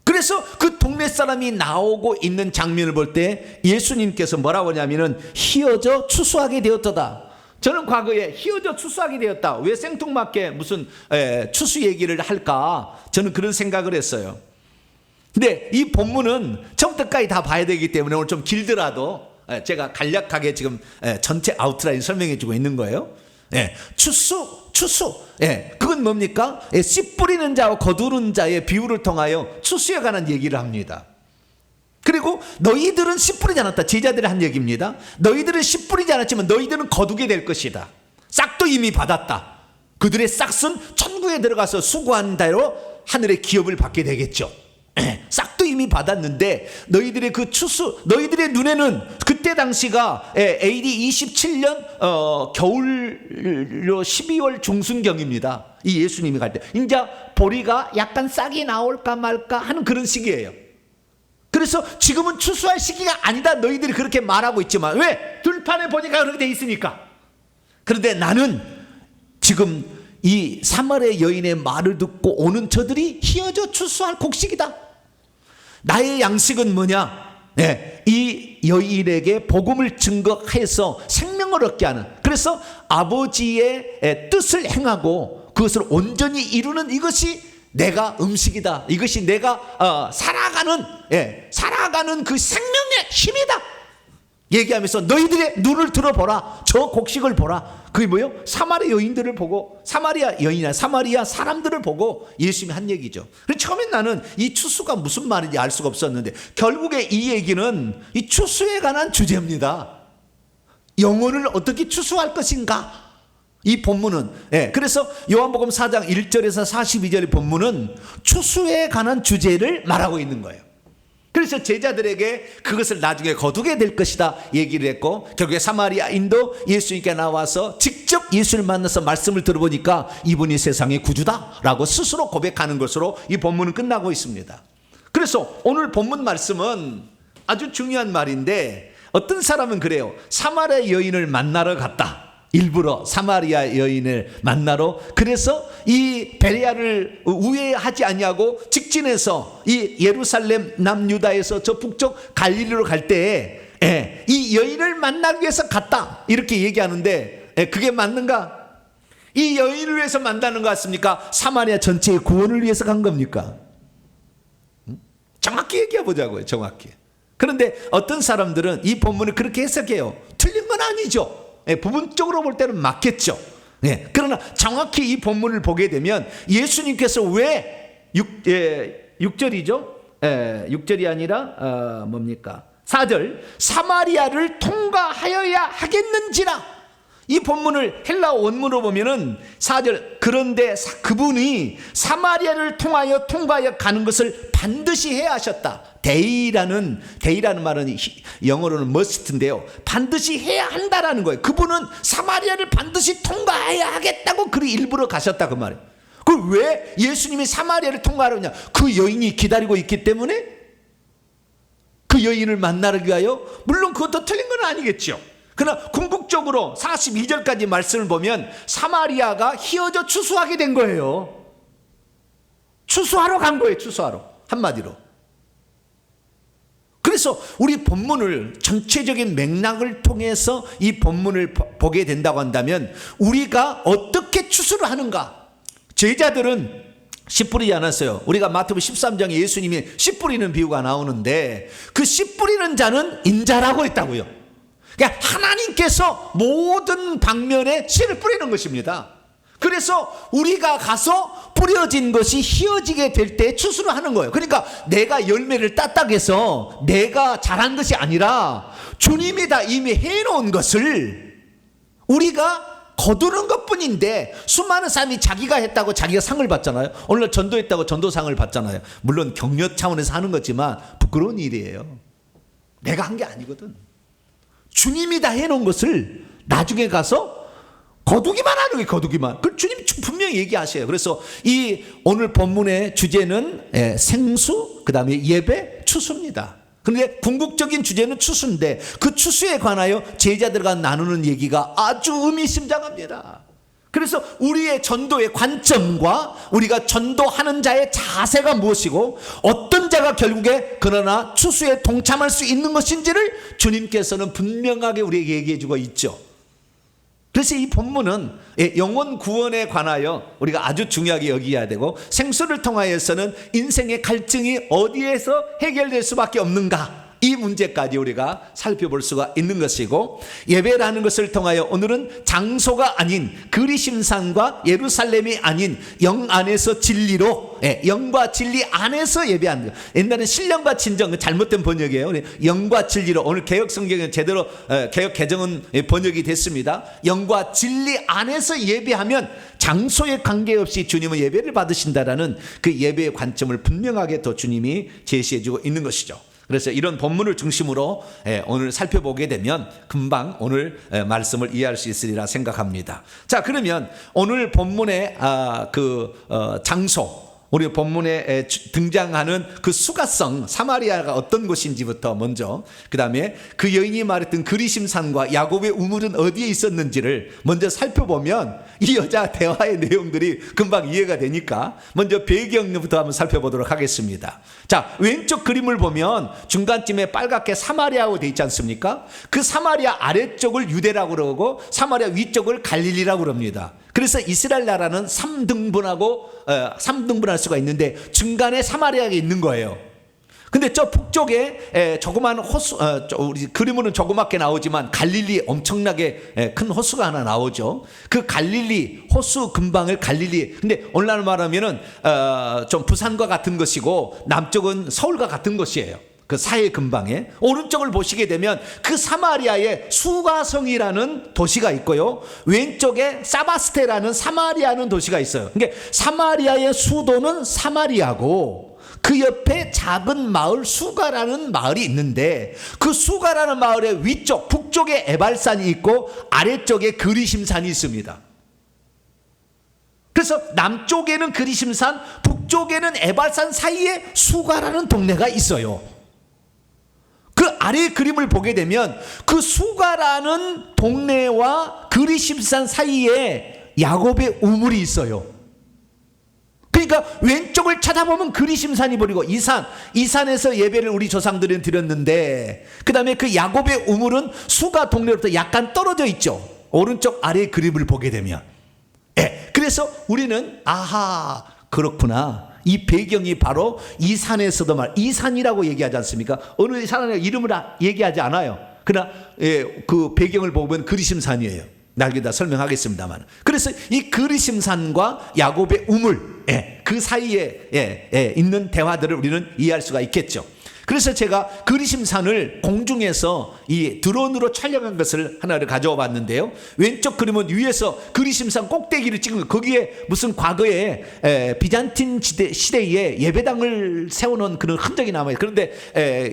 그래서 그 동네 사람이 나오고 있는 장면을 볼 때 예수님께서 뭐라고 하냐면은 휘어져 추수하게 되었다. 저는 과거에 휘어져 추수하게 되었다, 왜 생뚱맞게 무슨 추수 얘기를 할까, 저는 그런 생각을 했어요. 근데 이 본문은 처음부터까지 다 봐야 되기 때문에 오늘 좀 길더라도 제가 간략하게 지금 전체 아웃라인 설명해 주고 있는 거예요. 추수. 그건 뭡니까? 씨 뿌리는 자와 거두는 자의 비유를 통하여 추수에 관한 얘기를 합니다. 그리고 너희들은 씨 뿌리지 않았다. 제자들이 한 얘기입니다. 너희들은 씨 뿌리지 않았지만 너희들은 거두게 될 것이다. 싹도 이미 받았다. 그들의 싹은 천국에 들어가서 수고한 대로 하늘의 기업을 받게 되겠죠. 싹도 이미 받았는데 너희들의 그 추수, 너희들의 눈에는 그때 당시가 AD 27년 겨울로 12월 중순경입니다. 이 예수님이 갈 때 이제 보리가 약간 싹이 나올까 말까 하는 그런 시기예요. 그래서 지금은 추수할 시기가 아니다 너희들이 그렇게 말하고 있지만 왜? 들판에 보니까 그렇게 돼 있으니까. 그런데 나는 지금 이 사마리아 여인의 말을 듣고 오는 저들이 희어져 추수할 곡식이다. 나의 양식은 뭐냐? 이 여인에게 복음을 증거해서 생명을 얻게 하는, 그래서 아버지의 뜻을 행하고 그것을 온전히 이루는 이것이 내가 음식이다. 이것이 내가 살아가는 그 생명의 힘이다. 얘기하면서 너희들의 눈을 들어보라. 저 곡식을 보라. 그게 뭐예요? 사마리아 여인들을 보고, 사마리아 여인이나 사마리아 사람들을 보고 예수님이 한 얘기죠. 그래서 처음엔 나는 이 추수가 무슨 말인지 알 수가 없었는데 결국에 이 얘기는 이 추수에 관한 주제입니다. 영혼을 어떻게 추수할 것인가? 이 본문은 그래서 요한복음 4장 1절에서 42절의 본문은 추수에 관한 주제를 말하고 있는 거예요. 그래서 제자들에게 그것을 나중에 거두게 될 것이다 얘기를 했고, 결국에 사마리아인도 예수님께 나와서 직접 예수를 만나서 말씀을 들어보니까 이분이 세상의 구주다라고 스스로 고백하는 것으로 이 본문은 끝나고 있습니다. 그래서 오늘 본문 말씀은 아주 중요한 말인데, 어떤 사람은 그래요. 사마리아 여인을 만나러 갔다. 일부러 사마리아 여인을 만나러, 그래서 이 베레아를 우회하지 아니하고 직진해서 이 예루살렘 남유다에서 저 북쪽 갈릴리로 갈 때에 이 여인을 만나기 위해서 갔다 이렇게 얘기하는데 그게 맞는가? 이 여인을 위해서 만나는 것 같습니까? 사마리아 전체의 구원을 위해서 간 겁니까? 정확히 얘기해 보자고요. 정확히. 그런데 어떤 사람들은 이 본문을 그렇게 해석해요. 틀린 건 아니죠. 부분적으로 볼 때는 맞겠죠. 그러나 정확히 이 본문을 보게 되면 예수님께서 왜 6절이죠? 6절이 아니라 뭡니까? 4절 사마리아를 통과하여야 하겠는지라. 이 본문을 헬라어 원문으로 보면은 4절 그런데 그분이 사마리아를 통하여 가는 것을 반드시 해야 하셨다. 데이라는 말은 영어로는 must인데요. 반드시 해야 한다라는 거예요. 그분은 사마리아를 반드시 통과해야 하겠다고 그리 일부러 가셨다 그 말이에요. 그 왜 예수님이 사마리아를 통과하느냐? 그 여인이 기다리고 있기 때문에 그 여인을 만나기 위하여. 물론 그것도 틀린 건 아니겠죠. 그러나 궁극적으로 42절까지 말씀을 보면 사마리아가 희어져 추수하게 된 거예요. 추수하러 간 거예요. 추수하러. 한마디로. 그래서 우리 본문을 전체적인 맥락을 통해서 이 본문을 보게 된다고 한다면 우리가 어떻게 추수를 하는가? 제자들은 씨 뿌리지 않았어요. 우리가 마태복음 13장에 예수님이 씨 뿌리는 비유가 나오는데 그 씨 뿌리는 자는 인자라고 했다고요. 그러니까 하나님께서 모든 방면에 씨를 뿌리는 것입니다. 그래서 우리가 가서 뿌려진 것이 희어지게 될 때 추수를 하는 거예요. 그러니까 내가 열매를 땄다고 해서 내가 잘한 것이 아니라 주님이 다 이미 해놓은 것을 우리가 거두는 것뿐인데, 수많은 사람이 자기가 했다고 자기가 상을 받잖아요. 오늘 전도했다고 전도상을 받잖아요. 물론 격려 차원에서 하는 거지만 부끄러운 일이에요. 내가 한 게 아니거든. 주님이 다 해놓은 것을 나중에 가서 거두기만 하는 거예요. 거두기만. 그 주님 분명히 얘기하셔요. 그래서 이 오늘 본문의 주제는 생수, 그 다음에 예배, 추수입니다. 그런데 궁극적인 주제는 추수인데 그 추수에 관하여 제자들과 나누는 얘기가 아주 의미심장합니다. 그래서 우리의 전도의 관점과 우리가 전도하는 자의 자세가 무엇이고 어떤 자가 결국에 그러나 추수에 동참할 수 있는 것인지를 주님께서는 분명하게 우리에게 얘기해 주고 있죠. 그래서 이 본문은 영혼 구원에 관하여 우리가 아주 중요하게 여기야 되고, 생수를 통하여서는 인생의 갈증이 어디에서 해결될 수밖에 없는가, 이 문제까지 우리가 살펴볼 수가 있는 것이고, 예배라는 것을 통하여 오늘은 장소가 아닌 그리심산과 예루살렘이 아닌 영 안에서 진리로, 영과 진리 안에서 예배하는 것. 옛날에 신령과 진정, 잘못된 번역이에요. 영과 진리로, 오늘 개혁 성경은 제대로 개혁 개정은 번역이 됐습니다. 영과 진리 안에서 예배하면 장소에 관계없이 주님은 예배를 받으신다라는 그 예배의 관점을 분명하게 또 주님이 제시해주고 있는 것이죠. 그래서 이런 본문을 중심으로 오늘 살펴보게 되면 금방 오늘 말씀을 이해할 수 있으리라 생각합니다. 자, 그러면 오늘 본문의 장소, 우리 본문에 등장하는 그 수가성 사마리아가 어떤 곳인지부터 먼저, 그 다음에 그 여인이 말했던 그리심산과 야곱의 우물은 어디에 있었는지를 먼저 살펴보면 이 여자 대화의 내용들이 금방 이해가 되니까 먼저 배경부터 한번 살펴보도록 하겠습니다. 자, 왼쪽 그림을 보면 중간쯤에 빨갛게 사마리아라고 되어 있지 않습니까? 그 사마리아 아래쪽을 유대라고 그러고 사마리아 위쪽을 갈릴리라고 그럽니다. 그래서 이스라엘 나라는 3등분할 수가 있는데 중간에 사마리아가 있는 거예요. 근데 저 북쪽에 조그만 호수, 우리 그림으로는 조그맣게 나오지만 갈릴리 엄청나게 큰 호수가 하나 나오죠. 그 갈릴리 호수 근방을 갈릴리. 근데 오늘날 말하면은 좀 부산과 같은 것이고 남쪽은 서울과 같은 것이에요. 그 사해 근방에 오른쪽을 보시게 되면 그 사마리아에 수가성이라는 도시가 있고요, 왼쪽에 사바스테라는 사마리아는 도시가 있어요. 그러니까 사마리아의 수도는 사마리아고 그 옆에 작은 마을 수가라는 마을이 있는데, 그 수가라는 마을의 위쪽 북쪽에 에발산이 있고 아래쪽에 그리심산이 있습니다. 그래서 남쪽에는 그리심산, 북쪽에는 에발산 사이에 수가라는 동네가 있어요. 그 아래 그림을 보게 되면 그 수가라는 동네와 그리심산 사이에 야곱의 우물이 있어요. 그러니까 왼쪽을 쳐다보면 그리심산이 보이고 이 산에서 예배를 우리 조상들은 드렸는데, 그 다음에 그 야곱의 우물은 수가 동네로부터 약간 떨어져 있죠. 오른쪽 아래 그림을 보게 되면. 그래서 우리는 아하, 그렇구나, 이 배경이 바로 이 산에서도 이 산이라고 얘기하지 않습니까? 어느 산의 이름을 얘기하지 않아요. 그러나 그 배경을 보면 그리심산이에요. 나중에 다 설명하겠습니다만. 그래서 이 그리심산과 야곱의 우물, 그 사이에 있는 대화들을 우리는 이해할 수가 있겠죠. 그래서 제가 그리심산을 공중에서 이 드론으로 촬영한 것을 하나를 가져와 봤는데요. 왼쪽 그림은 위에서 그리심산 꼭대기를 찍은 거, 거기에 무슨 과거에 비잔틴 시대에 예배당을 세워놓은 그런 흔적이 남아요. 그런데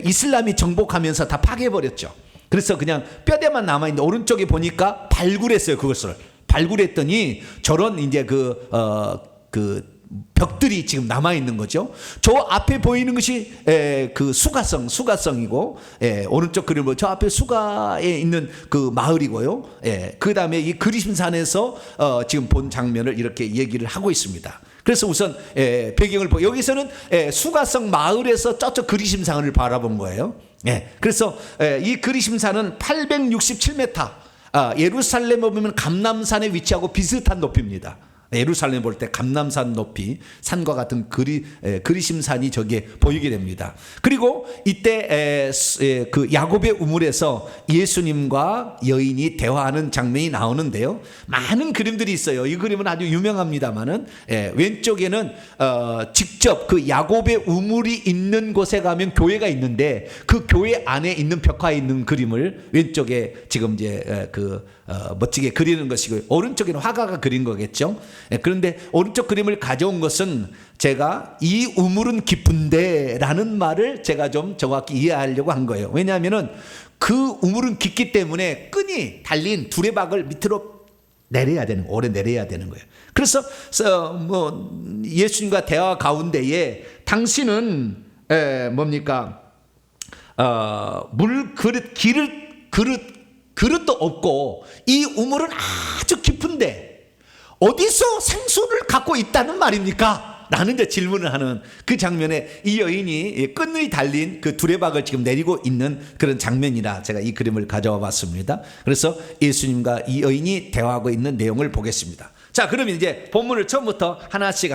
이슬람이 정복하면서 다 파괴해버렸죠. 그래서 그냥 뼈대만 남아있는데 오른쪽에 보니까 발굴했어요. 그것을 발굴했더니 저런 이제 그 벽들이 지금 남아있는 거죠. 저 앞에 보이는 것이 그 수가성이고, 오른쪽 그림은 저 앞에 수가에 있는 그 마을이고요. 그 다음에 이 그리심산에서 지금 본 장면을 이렇게 얘기를 하고 있습니다. 그래서 우선 배경을 보고 여기서는 수가성 마을에서 저쪽 그리심산을 바라본 거예요. 그래서 이 그리심산은 867m, 예루살렘에 보면 감람산에 위치하고 비슷한 높이입니다. 예루살렘 볼 때 감람산 높이, 산과 같은 그리심산이 저기에 보이게 됩니다. 그리고 이때 그 야곱의 우물에서 예수님과 여인이 대화하는 장면이 나오는데요. 많은 그림들이 있어요. 이 그림은 아주 유명합니다만은 왼쪽에는 직접 그 야곱의 우물이 있는 곳에 가면 교회가 있는데 그 교회 안에 있는 벽화에 있는 그림을 왼쪽에 지금 이제 멋지게 그리는 것이고요. 오른쪽에는 화가가 그린 거겠죠. 그런데 오른쪽 그림을 가져온 것은 제가 이 우물은 깊은데 라는 말을 제가 좀 정확히 이해하려고 한 거예요. 왜냐하면 그 우물은 깊기 때문에 끈이 달린 두레박을 밑으로 내려야 되는, 오래 내려야 되는 거예요. 그래서 예수님과 대화 가운데에 당신은 뭡니까? 물 그릇도 없고 이 우물은 아주 깊은데 어디서 생수를 갖고 있다는 말입니까? 라는 이제 질문을 하는 그 장면에 이 여인이 끈이 달린 그 두레박을 지금 내리고 있는 그런 장면이라 제가 이 그림을 가져와 봤습니다. 그래서 예수님과 이 여인이 대화하고 있는 내용을 보겠습니다. 자, 그러면 이제 본문을 처음부터 하나씩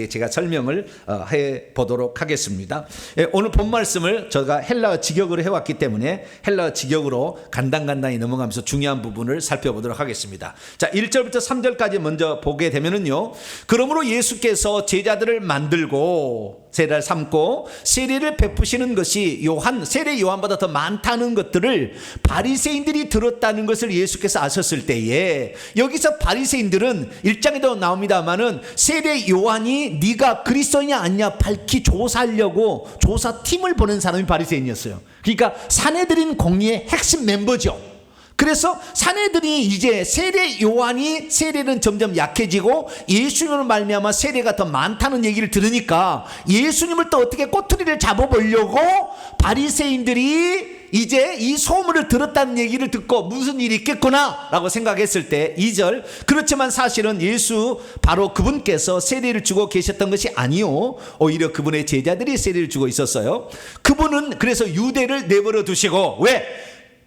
제가 설명을 해 보도록 하겠습니다. 오늘 본 말씀을 제가 헬라어 직역으로 해왔기 때문에 헬라어 직역으로 간단히 넘어가면서 중요한 부분을 살펴보도록 하겠습니다. 자, 1절부터 3절까지 먼저 보게 되면은요, 그러므로 예수께서 제자들을 만들고 세례를 삼고 세례를 베푸시는 것이 세례 요한보다 더 많다는 것들을 바리새인들이 들었다는 것을 예수께서 아셨을 때에, 여기서 바리새인들은 1장에도 나옵니다마는 세례 요한이 네가 그리스도냐 아니냐 밝히 조사하려고 조사팀을 보낸 사람이 바리새인이었어요. 그러니까 사내들인 공의의 핵심 멤버죠. 그래서 사내들이 이제 세례 요한이 세례는 점점 약해지고 예수님을 말미암아 세례가 더 많다는 얘기를 들으니까 예수님을 또 어떻게 꼬투리를 잡아보려고 바리새인들이 이제 이 소문을 들었다는 얘기를 듣고 무슨 일이 있겠구나 라고 생각했을 때 2절, 그렇지만 사실은 예수 바로 그분께서 세례를 주고 계셨던 것이 아니요, 오히려 그분의 제자들이 세례를 주고 있었어요. 그분은 그래서 유대를 내버려 두시고, 왜?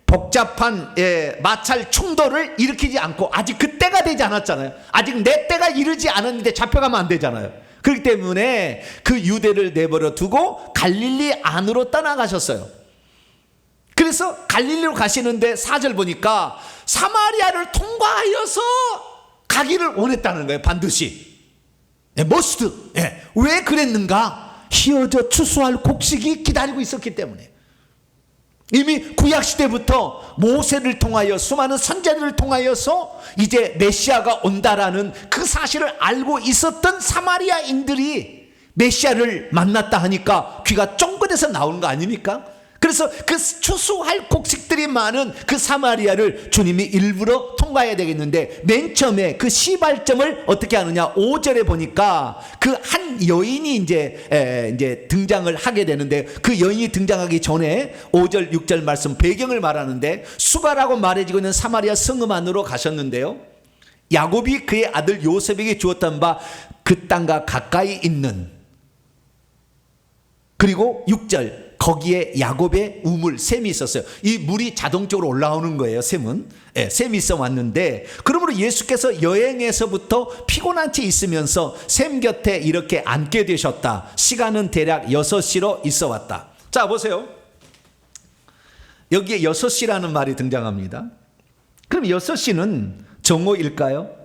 복잡한 마찰 충돌을 일으키지 않고, 아직 그때가 되지 않았잖아요. 아직 내 때가 이르지 않았는데 잡혀가면 안 되잖아요. 그렇기 때문에 그 유대를 내버려 두고 갈릴리 안으로 떠나가셨어요. 그래서 갈릴리로 가시는데 4절 보니까 사마리아를 통과하여서 가기를 원했다는 거예요. 반드시. 머스트. 왜 그랬는가? 희어져 추수할 곡식이 기다리고 있었기 때문에. 이미 구약시대부터 모세를 통하여 수많은 선지자들을 통하여서 이제 메시아가 온다라는 그 사실을 알고 있었던 사마리아인들이 메시아를 만났다 하니까 귀가 쫑긋해서 나오는 거 아닙니까? 그래서 그 추수할 곡식들이 많은 그 사마리아를 주님이 일부러 통과해야 되겠는데, 맨 처음에 그 시발점을 어떻게 하느냐, 5절에 보니까 그 한 여인이 이제 등장을 하게 되는데, 그 여인이 등장하기 전에 5절 6절 말씀 배경을 말하는데, 수가라고 말해지고 있는 사마리아 성읍 안으로 가셨는데요, 야곱이 그의 아들 요셉에게 주었던 바 그 땅과 가까이 있는, 그리고 6절 거기에 야곱의 우물, 샘이 있었어요. 이 물이 자동적으로 올라오는 거예요. 샘은. 샘이 있어 왔는데, 그러므로 예수께서 여행에서부터 피곤한 채 있으면서 샘 곁에 이렇게 앉게 되셨다. 시간은 대략 6시로 있어 왔다. 자, 보세요. 여기에 6시라는 말이 등장합니다. 그럼 6시는 정오일까요?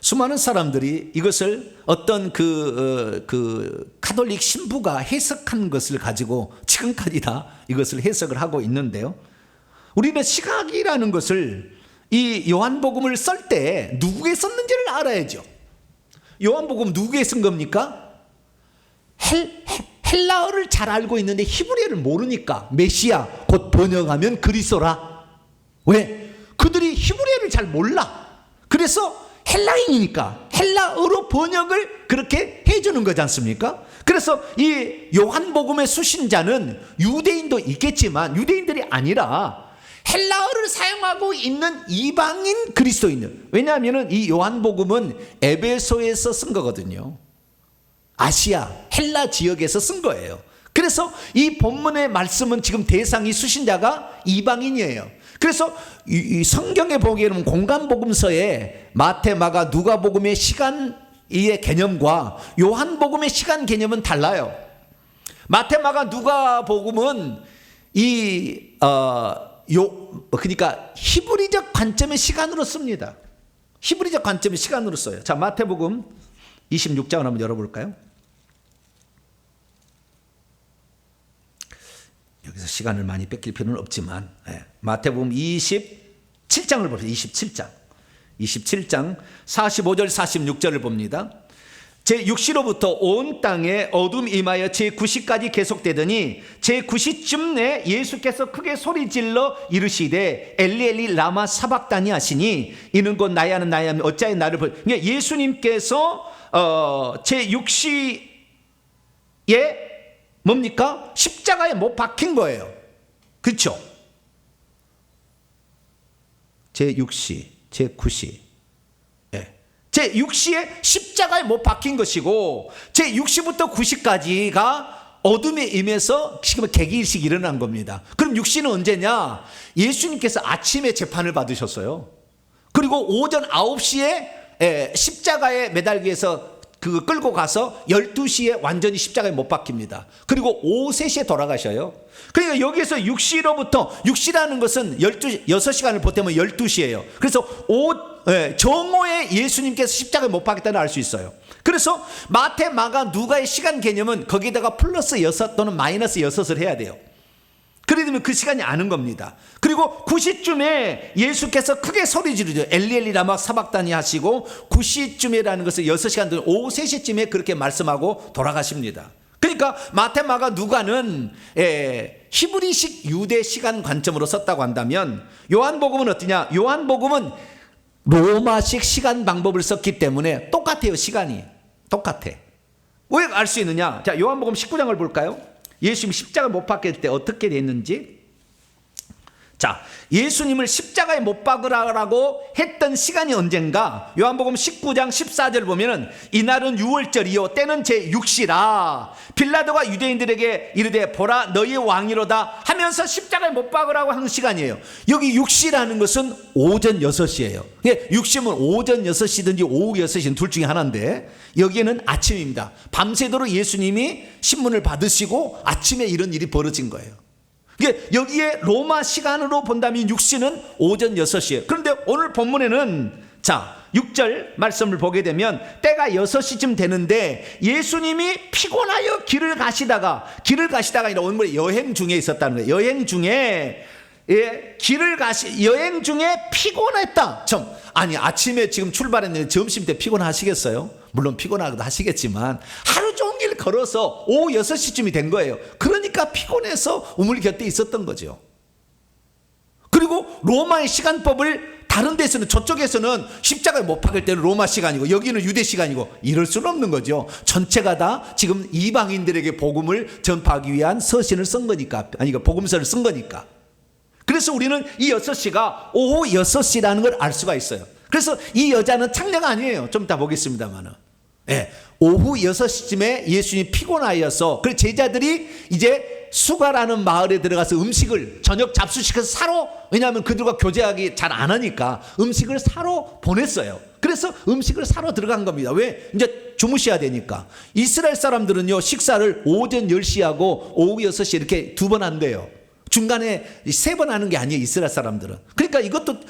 수많은 사람들이 이것을 어떤 카톨릭 신부가 해석한 것을 가지고 지금까지 다 이것을 해석을 하고 있는데요, 우리는 시각이라는 것을 이 요한복음을 쓸 때 누구에 썼는지를 알아야죠. 요한복음 누구에 쓴 겁니까? 헬라어를 잘 알고 있는데 히브리어를 모르니까 메시아 곧 번역하면 그리스도라. 왜? 그들이 히브리어를 잘 몰라. 그래서 헬라인이니까 헬라어로 번역을 그렇게 해주는 거지 않습니까? 그래서 이 요한복음의 수신자는 유대인도 있겠지만 유대인들이 아니라 헬라어를 사용하고 있는 이방인 그리스도인들. 왜냐하면 이 요한복음은 에베소에서 쓴 거거든요. 아시아 헬라 지역에서 쓴 거예요. 그래서 이 본문의 말씀은 지금 대상이 수신자가 이방인이에요. 그래서 이 성경에 보게 되면 공간복음서에 마태, 마가, 누가복음의 시간의 개념과 요한복음의 시간 개념은 달라요. 마태, 마가, 누가복음은 그러니까 히브리적 관점의 시간으로 씁니다. 히브리적 관점의 시간으로 써요. 자, 마태복음 26장을 한번 열어볼까요? 여기서 시간을 많이 뺏길 필요는 없지만, 마태복음 27장을 봅시다. 27장 45절 46절을 봅니다. 제6시로부터 온 땅에 어둠 임하여 제9시까지 계속되더니 제9시쯤에 예수께서 크게 소리질러 이르시되 엘리 엘리 라마 사박다니 하시니 이는 곧 나야 나야 어찌하여 나를 그러니까 예수님께서 제6시에 뭡니까? 십자가에 못 박힌 거예요. 그렇죠? 제6시, 제9시. 제6시에 십자가에 못 박힌 것이고 제6시부터 9시까지가 어둠에 임해서 지금 개기일식이 일어난 겁니다. 그럼 6시는 언제냐? 예수님께서 아침에 재판을 받으셨어요. 그리고 오전 9시에 십자가에 매달기 위해서 그 끌고 가서 12시에 완전히 십자가에 못 박힙니다. 그리고 오후 3시에 돌아가셔요. 그러니까 여기에서 6시라는 것은 6시간을 보태면 12시예요. 그래서 정오에 예수님께서 십자가에 못 박혔다는 알 수 있어요. 그래서 마태, 마가, 누가의 시간 개념은 거기다가 플러스 6 또는 마이너스 6을 해야 돼요. 그래 되면 그 시간이 아는 겁니다. 그리고 9시쯤에 예수께서 크게 소리 지르죠. 엘리 라마 사박다니 하시고 9시쯤에라는 것은 6시간 전 오후 3시쯤에 그렇게 말씀하고 돌아가십니다. 그러니까 마태, 마가, 누가는 히브리식 유대 시간 관점으로 썼다고 한다면 요한복음은 어떠냐? 요한복음은 로마식 시간 방법을 썼기 때문에 똑같아요. 시간이 똑같아. 왜 알 수 있느냐? 자, 요한복음 19장을 볼까요? 예수님 십자가 못 박힐 때 어떻게 됐는지. 자, 예수님을 십자가에 못 박으라고 했던 시간이 언젠가? 요한복음 19장 14절 보면은 이날은 6월절이요 때는 제6시라 빌라도가 유대인들에게 이르되 보라 너희의 왕이로다 하면서 십자가에 못 박으라고 하는 시간이에요. 여기 6시라는 것은 오전 6시예요. 6시면 오전 6시든지 오후 6시든 둘 중에 하나인데 여기에는 아침입니다. 밤새도록 예수님이 신문을 받으시고 아침에 이런 일이 벌어진 거예요. 여기에 로마 시간으로 본다면 6시는 오전 6시예요. 그런데 오늘 본문에는 자 6절 말씀을 보게 되면 때가 6시쯤 되는데 예수님이 피곤하여 길을 가시다가 아니라 오늘 여행 중에 있었다는 거예요. 여행 중에 여행 중에 피곤했다. 아니 아침에 지금 출발했는데 점심 때 피곤하시겠어요? 물론 피곤하기도 하시겠지만 하루 종일 걸어서 오후 6시쯤이 된 거예요. 그러니까 피곤해서 우물 곁에 있었던 거죠. 그리고 로마의 시간법을 다른 데서는 저쪽에서는 십자가에 못 박을 때는 로마 시간이고 여기는 유대 시간이고 이럴 수는 없는 거죠. 전체가 다 지금 이방인들에게 복음을 전파하기 위한 서신을 쓴 거니까 복음서를 쓴 거니까. 그래서 우리는 이 6시가 오후 6시라는 걸 알 수가 있어요. 그래서 이 여자는 창녀가 아니에요. 좀 이따 보겠습니다만은. 오후 6시쯤에 예수님이 피곤하여서 그 제자들이 이제 수가라는 마을에 들어가서 음식을 저녁 잡수시켜서 사러, 왜냐하면 그들과 교제하기 잘 안 하니까 음식을 사러 보냈어요. 그래서 음식을 사러 들어간 겁니다. 왜? 이제 주무셔야 되니까. 이스라엘 사람들은요 식사를 오전 10시하고 오후 6시 이렇게 2번 한대요. 중간에 3번 하는 게 아니에요. 이스라엘 사람들은. 그러니까 이것도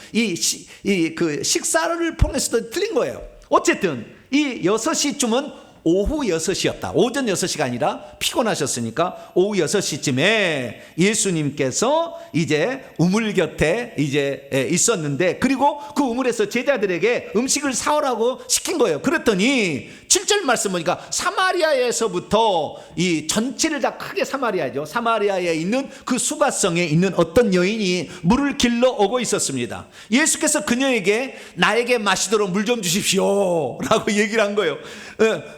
그 식사를 통해서도 틀린 거예요. 어쨌든 이 6시쯤은 오후 6시였다. 오전 6시가 아니라 피곤하셨으니까 오후 6시쯤에 예수님께서 이제 우물 곁에 이제 있었는데 그리고 그 우물에서 제자들에게 음식을 사오라고 시킨 거예요. 그랬더니 7절 말씀 보니까 사마리아에서부터 이 전체를 다 크게 사마리아죠. 사마리아에 있는 그 수가성에 있는 어떤 여인이 물을 길러 오고 있었습니다. 예수께서 그녀에게 나에게 마시도록 물 좀 주십시오 라고 얘기를 한 거예요.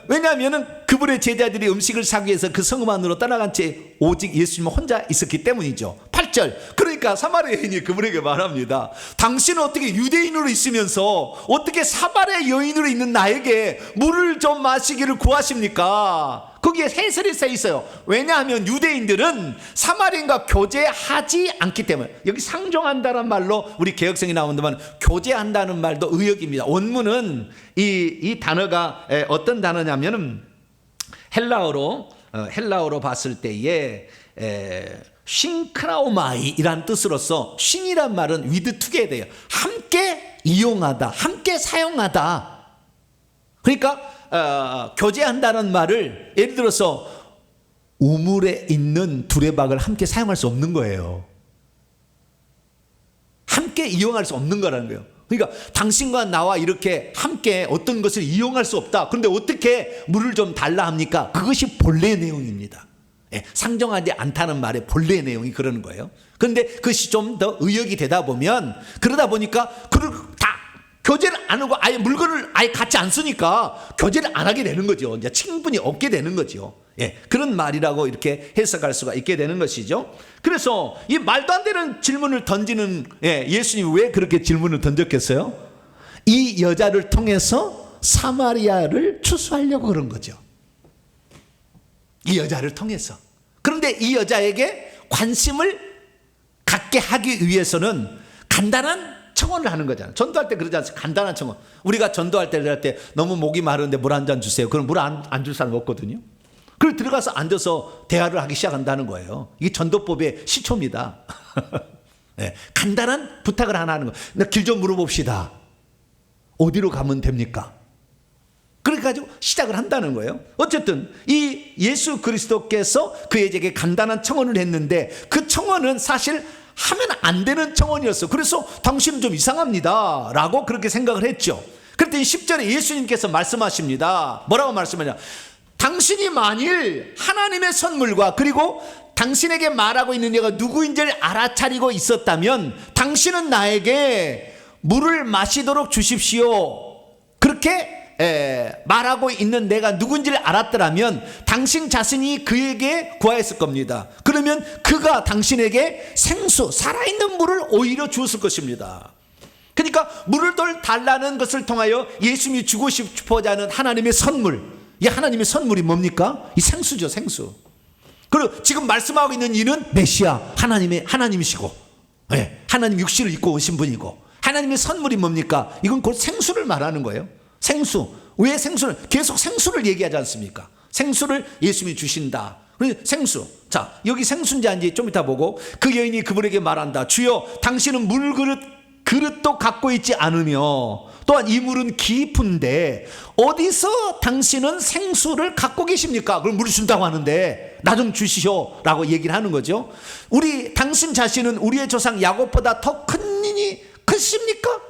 왜냐하면 그분의 제자들이 음식을 사기 위해서 그 성읍 안으로 떠나간 채 오직 예수님은 혼자 있었기 때문이죠. 8절 그러니까 사마리아 여인이 그분에게 말합니다. 당신은 어떻게 유대인으로 있으면서 어떻게 사마리아 여인으로 있는 나에게 물을 좀 마시기를 구하십니까? 거기에 해설이 써 있어요. 왜냐하면 유대인들은 사마리아인과 교제하지 않기 때문에. 여기 상종한다는 말로 우리 개혁성이 나온다면 교제한다는 말도 의역입니다. 원문은 이 단어가 어떤 단어냐면은 헬라어로 봤을 때에 싱크라오마이라는 뜻으로서 싱이란 말은 with together예요. 함께 이용하다, 함께 사용하다. 그러니까 교제한다는 말을 예를 들어서 우물에 있는 두레박을 함께 사용할 수 없는 거예요. 함께 이용할 수 없는 거라는 거예요. 그러니까 당신과 나와 이렇게 함께 어떤 것을 이용할 수 없다. 그런데 어떻게 물을 좀 달라 합니까? 그것이 본래의 내용입니다. 상정하지 않다는 말의 본래의 내용이 그러는 거예요. 그런데 그것이 좀 더 의역이 되다 보면 그러다 보니까 다 교제를 안 하고 아예 물건을 아예 같이 안 쓰니까 교제를 안 하게 되는 거죠. 이제 친분이 없게 되는 거죠. 그런 말이라고 이렇게 해석할 수가 있게 되는 것이죠. 그래서 이 말도 안 되는 질문을 던지는 예수님이 왜 그렇게 질문을 던졌겠어요? 이 여자를 통해서 사마리아를 추수하려고 그런 거죠. 이 여자를 통해서. 그런데 이 여자에게 관심을 갖게 하기 위해서는 간단한 청원을 하는 거잖아요. 전도할 때 그러지 않습니까? 간단한 청원. 우리가 전도할 때 너무 목이 마른데 물 한 잔 주세요. 그럼 물 안 줄 사람 없거든요. 그리고 들어가서 앉아서 대화를 하기 시작한다는 거예요. 이게 전도법의 시초입니다. 네, 간단한 부탁을 하나 하는 거예요. 길 좀 물어봅시다. 어디로 가면 됩니까? 그래가지고 시작을 한다는 거예요. 어쨌든 이 예수 그리스도께서 그에게 간단한 청원을 했는데 그 청원은 사실 하면 안 되는 청원이었어. 그래서 당신은 좀 이상합니다 라고 그렇게 생각을 했죠. 그랬더니 10절에 예수님께서 말씀하십니다. 뭐라고 말씀하냐? 당신이 만일 하나님의 선물과 그리고 당신에게 말하고 있는 이가 누구인지를 알아차리고 있었다면 당신은 나에게 물을 마시도록 주십시오. 그렇게 말하고 있는 내가 누군지를 알았더라면 당신 자신이 그에게 구하였을 겁니다. 그러면 그가 당신에게 생수, 살아있는 물을 오히려 주었을 것입니다. 그러니까 물을 덜 달라는 것을 통하여 예수님이 주고 싶어자 하는 하나님의 선물, 이 하나님의 선물이 뭡니까? 이 생수죠, 생수. 그리고 지금 말씀하고 있는 이는 메시아, 하나님이시고, 하나님 육신을 입고 오신 분이고, 하나님의 선물이 뭡니까? 이건 곧 생수를 말하는 거예요. 생수. 왜 생수를? 계속 생수를 얘기하지 않습니까? 생수를 예수님이 주신다. 생수. 자, 여기 생수인지 아닌지 좀 이따 보고 그 여인이 그분에게 말한다. 주여, 당신은 그릇도 갖고 있지 않으며 또한 이 물은 깊은데 어디서 당신은 생수를 갖고 계십니까? 그럼 물을 준다고 하는데 나 좀 주시오 라고 얘기를 하는 거죠. 당신 자신은 우리의 조상 야곱보다 더 큰 일이 크십니까?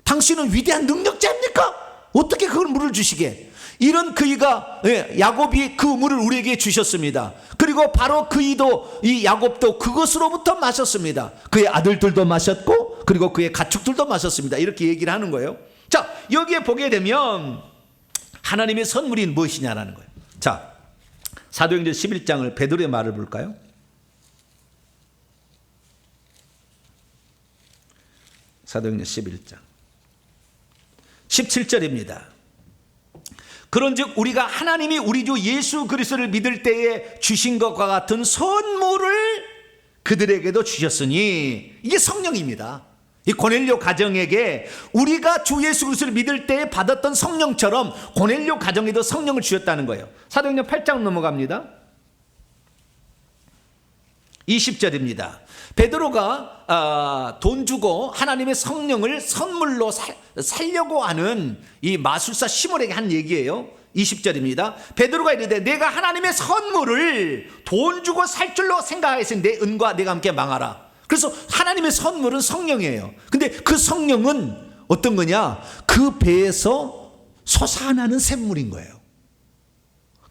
당신은 위대한 능력자입니까? 어떻게 그걸 물을 주시게? 이런 그이가, 야곱이 그 물을 우리에게 주셨습니다. 그리고 바로 그이도, 이 야곱도 그것으로부터 마셨습니다. 그의 아들들도 마셨고 그리고 그의 가축들도 마셨습니다. 이렇게 얘기를 하는 거예요. 자, 여기에 보게 되면 하나님의 선물이 무엇이냐라는 거예요. 자, 사도행전 11장을 베드로의 말을 볼까요? 사도행전 11장 17절입니다. 그런즉 우리가 하나님이 우리 주 예수 그리스도를 믿을 때에 주신 것과 같은 선물을 그들에게도 주셨으니, 이게 성령입니다. 이 고넬료 가정에게 우리가 주 예수 그리스도를 믿을 때에 받았던 성령처럼 고넬료 가정에도 성령을 주셨다는 거예요. 사도행전 8장 넘어갑니다. 20절입니다. 베드로가 돈 주고 하나님의 성령을 선물로 살려고 하는 이 마술사 시몬에게 한 얘기예요. 20절입니다. 베드로가 이르되 내가 하나님의 선물을 돈 주고 살 줄로 생각하였으니 내 은과 내가 함께 망하라. 그래서 하나님의 선물은 성령이에요. 근데 그 성령은 어떤 거냐? 그 배에서 솟아나는 샘물인 거예요.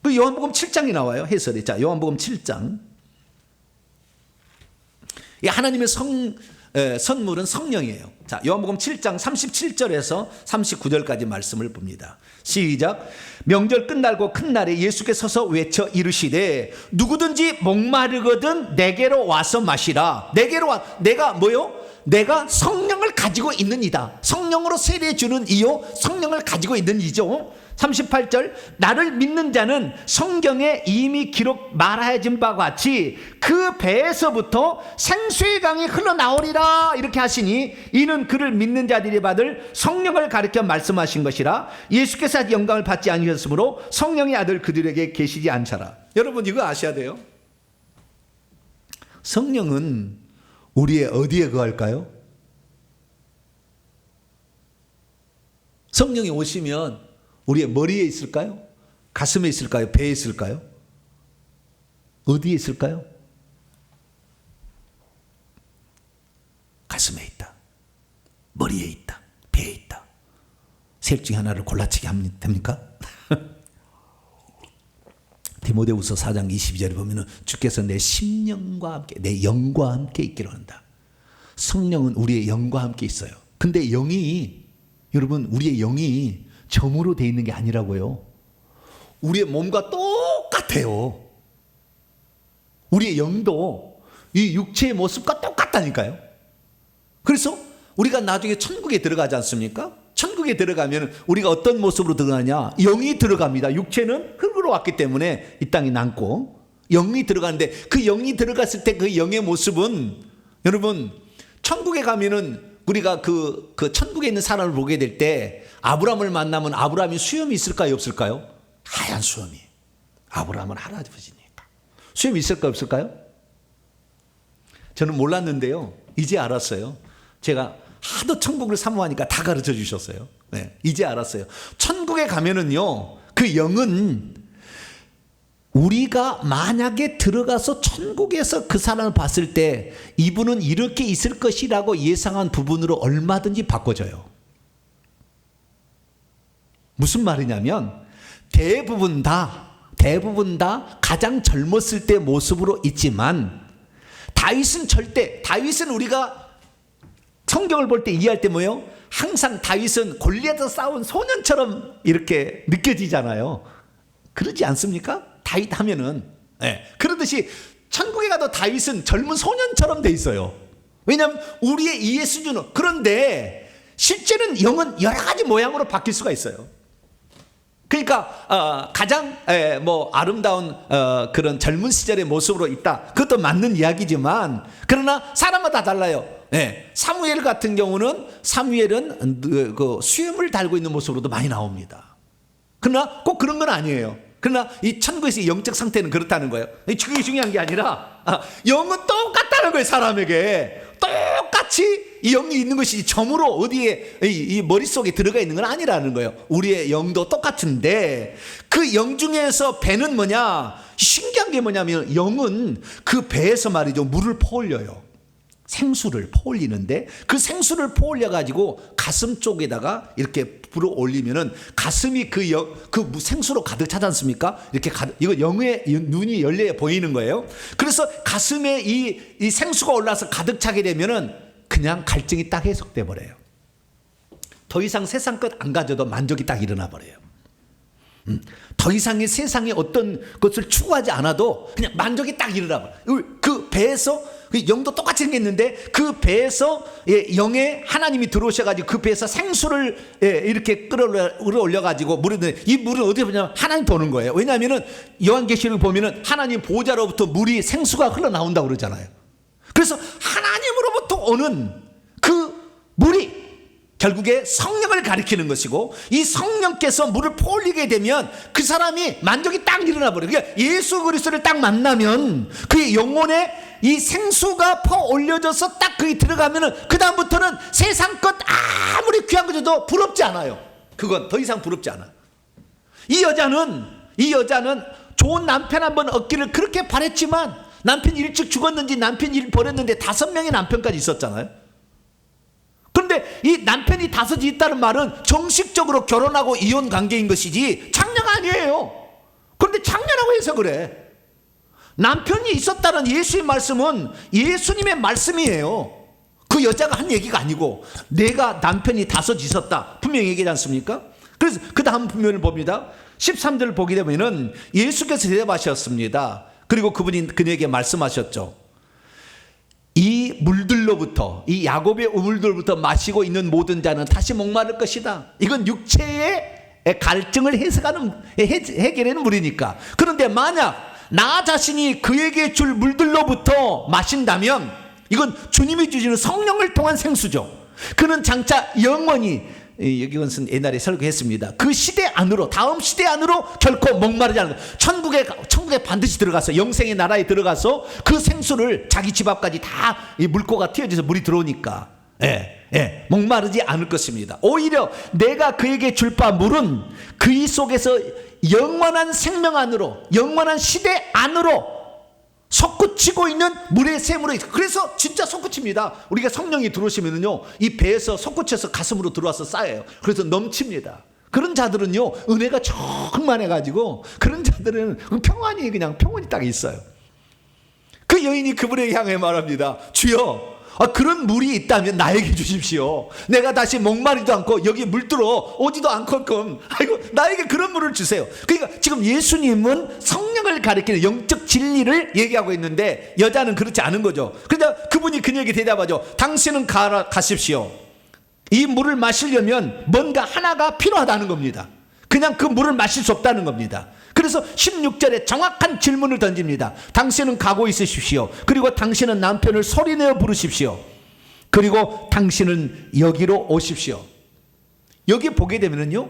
그 요한복음 7장이 나와요, 해설이. 자, 요한복음 7장. 이 하나님의 선물은 성령이에요. 자, 요한복음 7장 37절에서 39절까지 말씀을 봅니다. 시작. 명절 끝날고 큰 날에 예수께서 서서 외쳐 이르시되 누구든지 목마르거든 내게로 와서 마시라. 내가 뭐요? 내가 성령을 가지고 있는 이다. 성령으로 세례 주는 이요, 성령을 가지고 있는 이죠. 38절. 나를 믿는 자는 성경에 이미 기록 말하여진 바와 같이 그 배에서부터 생수의 강이 흘러나오리라. 이렇게 하시니 이는 그를 믿는 자들이 받을 성령을 가리켜 말씀하신 것이라. 예수께서 영광을 받지 아니하셨으므로 성령의 아들 그들에게 계시지 않더라. 여러분, 이거 아셔야 돼요. 성령은 우리의 어디에 거할까요? 성령이 오시면 우리의 머리에 있을까요? 가슴에 있을까요? 배에 있을까요? 어디에 있을까요? 가슴에 있다. 머리에 있다. 배에 있다. 셋 중에 하나를 골라치기 하면 됩니까? 디모데후서 4장 22절에 보면 주께서 내 심령과 함께, 내 영과 함께 있기로 한다. 성령은 우리의 영과 함께 있어요. 근데 영이, 여러분, 우리의 영이 점으로 되어 있는 게 아니라고요. 우리의 몸과 똑같아요. 우리의 영도 이 육체의 모습과 똑같다니까요. 그래서 우리가 나중에 천국에 들어가지 않습니까? 천국에 들어가면 우리가 어떤 모습으로 들어가냐? 영이 들어갑니다. 육체는 흙으로 왔기 때문에 이 땅에 남고 영이 들어가는데 그 영이 들어갔을 때 그 영의 모습은, 여러분, 천국에 가면은 우리가 그 천국에 있는 사람을 보게 될 때 아브라함을 만나면 아브라함이 수염이 있을까요, 없을까요? 하얀 수염이. 아브라함은 할아버지니까. 수염이 있을까요, 없을까요? 저는 몰랐는데요. 이제 알았어요. 제가 하도 천국을 사모하니까 다 가르쳐 주셨어요. 네, 이제 알았어요. 천국에 가면은요, 그 영은 우리가 만약에 들어가서 천국에서 그 사람을 봤을 때 이분은 이렇게 있을 것이라고 예상한 부분으로 얼마든지 바꿔줘요. 무슨 말이냐면 대부분 다 가장 젊었을 때 모습으로 있지만 다윗은 우리가 성경을 볼 때 이해할 때 뭐예요? 항상 다윗은 골리앗과 싸운 소년처럼 이렇게 느껴지잖아요. 그러지 않습니까? 다윗 하면은. 네. 그러듯이 천국에 가도 다윗은 젊은 소년처럼 돼 있어요. 왜냐하면 우리의 이해 수준은. 그런데 실제는 영은 여러 가지 모양으로 바뀔 수가 있어요. 그러니까 가장 아름다운 그런 젊은 시절의 모습으로 있다. 그것도 맞는 이야기지만 그러나 사람마다 달라요. 네. 사무엘 같은 경우는 그 수염을 달고 있는 모습으로도 많이 나옵니다. 그러나 꼭 그런 건 아니에요. 그러나 이 천국에서의 영적 상태는 그렇다는 거예요. 그게 중요한 게 아니라 영은 똑같다는 거예요. 사람에게 똑같이 이 영이 있는 것이 점으로 어디에 이 머릿속에 들어가 있는 건 아니라는 거예요. 우리의 영도 똑같은데 그 영 중에서 배는 뭐냐? 신기한 게 뭐냐면 영은 그 배에서 말이죠, 물을 퍼올려요. 생수를 퍼올리는데 그 생수를 퍼올려 가지고 가슴 쪽에다가 이렇게 불어 올리면은 가슴이 그 생수로 가득 차지 않습니까? 이렇게 이거 영의 눈이 열려 보이는 거예요. 그래서 가슴에 이 생수가 올라서 가득 차게 되면은 그냥 갈증이 딱 해소돼 버려요. 더 이상 세상 것 안 가져도 만족이 딱 일어나 버려요. 더 이상의 세상의 어떤 것을 추구하지 않아도 그냥 만족이 딱 일어나 버려요. 그 배에서 영도 똑같이 생겼는데 그 배에서 영의 하나님이 들어오셔가지고 그 배에서 생수를 이렇게 끌어올려가지고 이 물은 어디에 보냐면 하나님 보는 거예요. 왜냐하면은 요한계시록 보면은 하나님 보좌로부터 물이 생수가 흘러나온다고 그러잖아요. 그래서 하나님으로부터 오는 그 물이 결국에 성령을 가리키는 것이고 이 성령께서 물을 퍼올리게 되면 그 사람이 만족이 딱 일어나 버려요. 그러니까 예수 그리스도를 딱 만나면 그의 영혼에 이 생수가 퍼올려져서 딱 그게 들어가면은 그 다음부터는 세상 것 아무리 귀한 것도 부럽지 않아요. 그건 더 이상 부럽지 않아. 이 여자는 좋은 남편 한 번 얻기를 그렇게 바랬지만 남편이 일찍 죽었는지 남편이 일 버렸는데 5명의 남편까지 있었잖아요. 그런데 이 남편이 5이 있다는 말은 정식적으로 결혼하고 이혼 관계인 것이지 장녀가 아니에요. 그런데 장녀라고 해서 그래. 남편이 있었다는 예수의 말씀은 예수님의 말씀이에요. 그 여자가 한 얘기가 아니고 내가 남편이 5 있었다 분명히 얘기하지 않습니까? 그래서 그 다음 부면을 봅니다. 13절을 보게 되면은 예수께서 대답하셨습니다. 그리고 그분이 그녀에게 말씀하셨죠. 이 물들로부터 이 야곱의 우물들로부터 마시고 있는 모든 자는 다시 목마를 것이다. 이건 육체의 갈증을 해결하는 물이니까. 그런데 만약 나 자신이 그에게 줄 물들로부터 마신다면 이건 주님이 주시는 성령을 통한 생수죠. 그는 장차 영원히 여기는 옛날에 설교했습니다. 그 시대 안으로 다음 시대 안으로 결코 목마르지 않는 천국에 반드시 들어가서 영생의 나라에 들어가서 그 생수를 자기 집 앞까지 다 이 물고가 튀어져서 물이 들어오니까 목마르지 않을 것입니다. 오히려 내가 그에게 줄 바 물은 그의 속에서 영원한 생명 안으로 영원한 시대 안으로 솟구치고 있는 물의 샘으로. 그래서 진짜 솟구칩니다. 우리가 성령이 들어오시면은요 이 배에서 솟구쳐서 가슴으로 들어와서 쌓여요. 그래서 넘칩니다. 그런 자들은요 은혜가 충만해가지고 그런 자들은 평안이 딱 있어요. 그 여인이 그분에게 향해 말합니다. 주여 그런 물이 있다면 나에게 주십시오. 내가 다시 목마르지도 않고 여기 물들어 오지도 않게끔 나에게 그런 물을 주세요. 그러니까 지금 예수님은 성령을 가리키는 영적 진리를 얘기하고 있는데 여자는 그렇지 않은 거죠. 그러니까 그분이 그녀에게 대답하죠. 당신은 가십시오. 이 물을 마시려면 뭔가 하나가 필요하다는 겁니다. 그냥 그 물을 마실 수 없다는 겁니다. 그래서 16절에 정확한 질문을 던집니다. 당신은 가고 있으십시오. 그리고 당신은 남편을 소리내어 부르십시오. 그리고 당신은 여기로 오십시오. 여기 보게 되면요,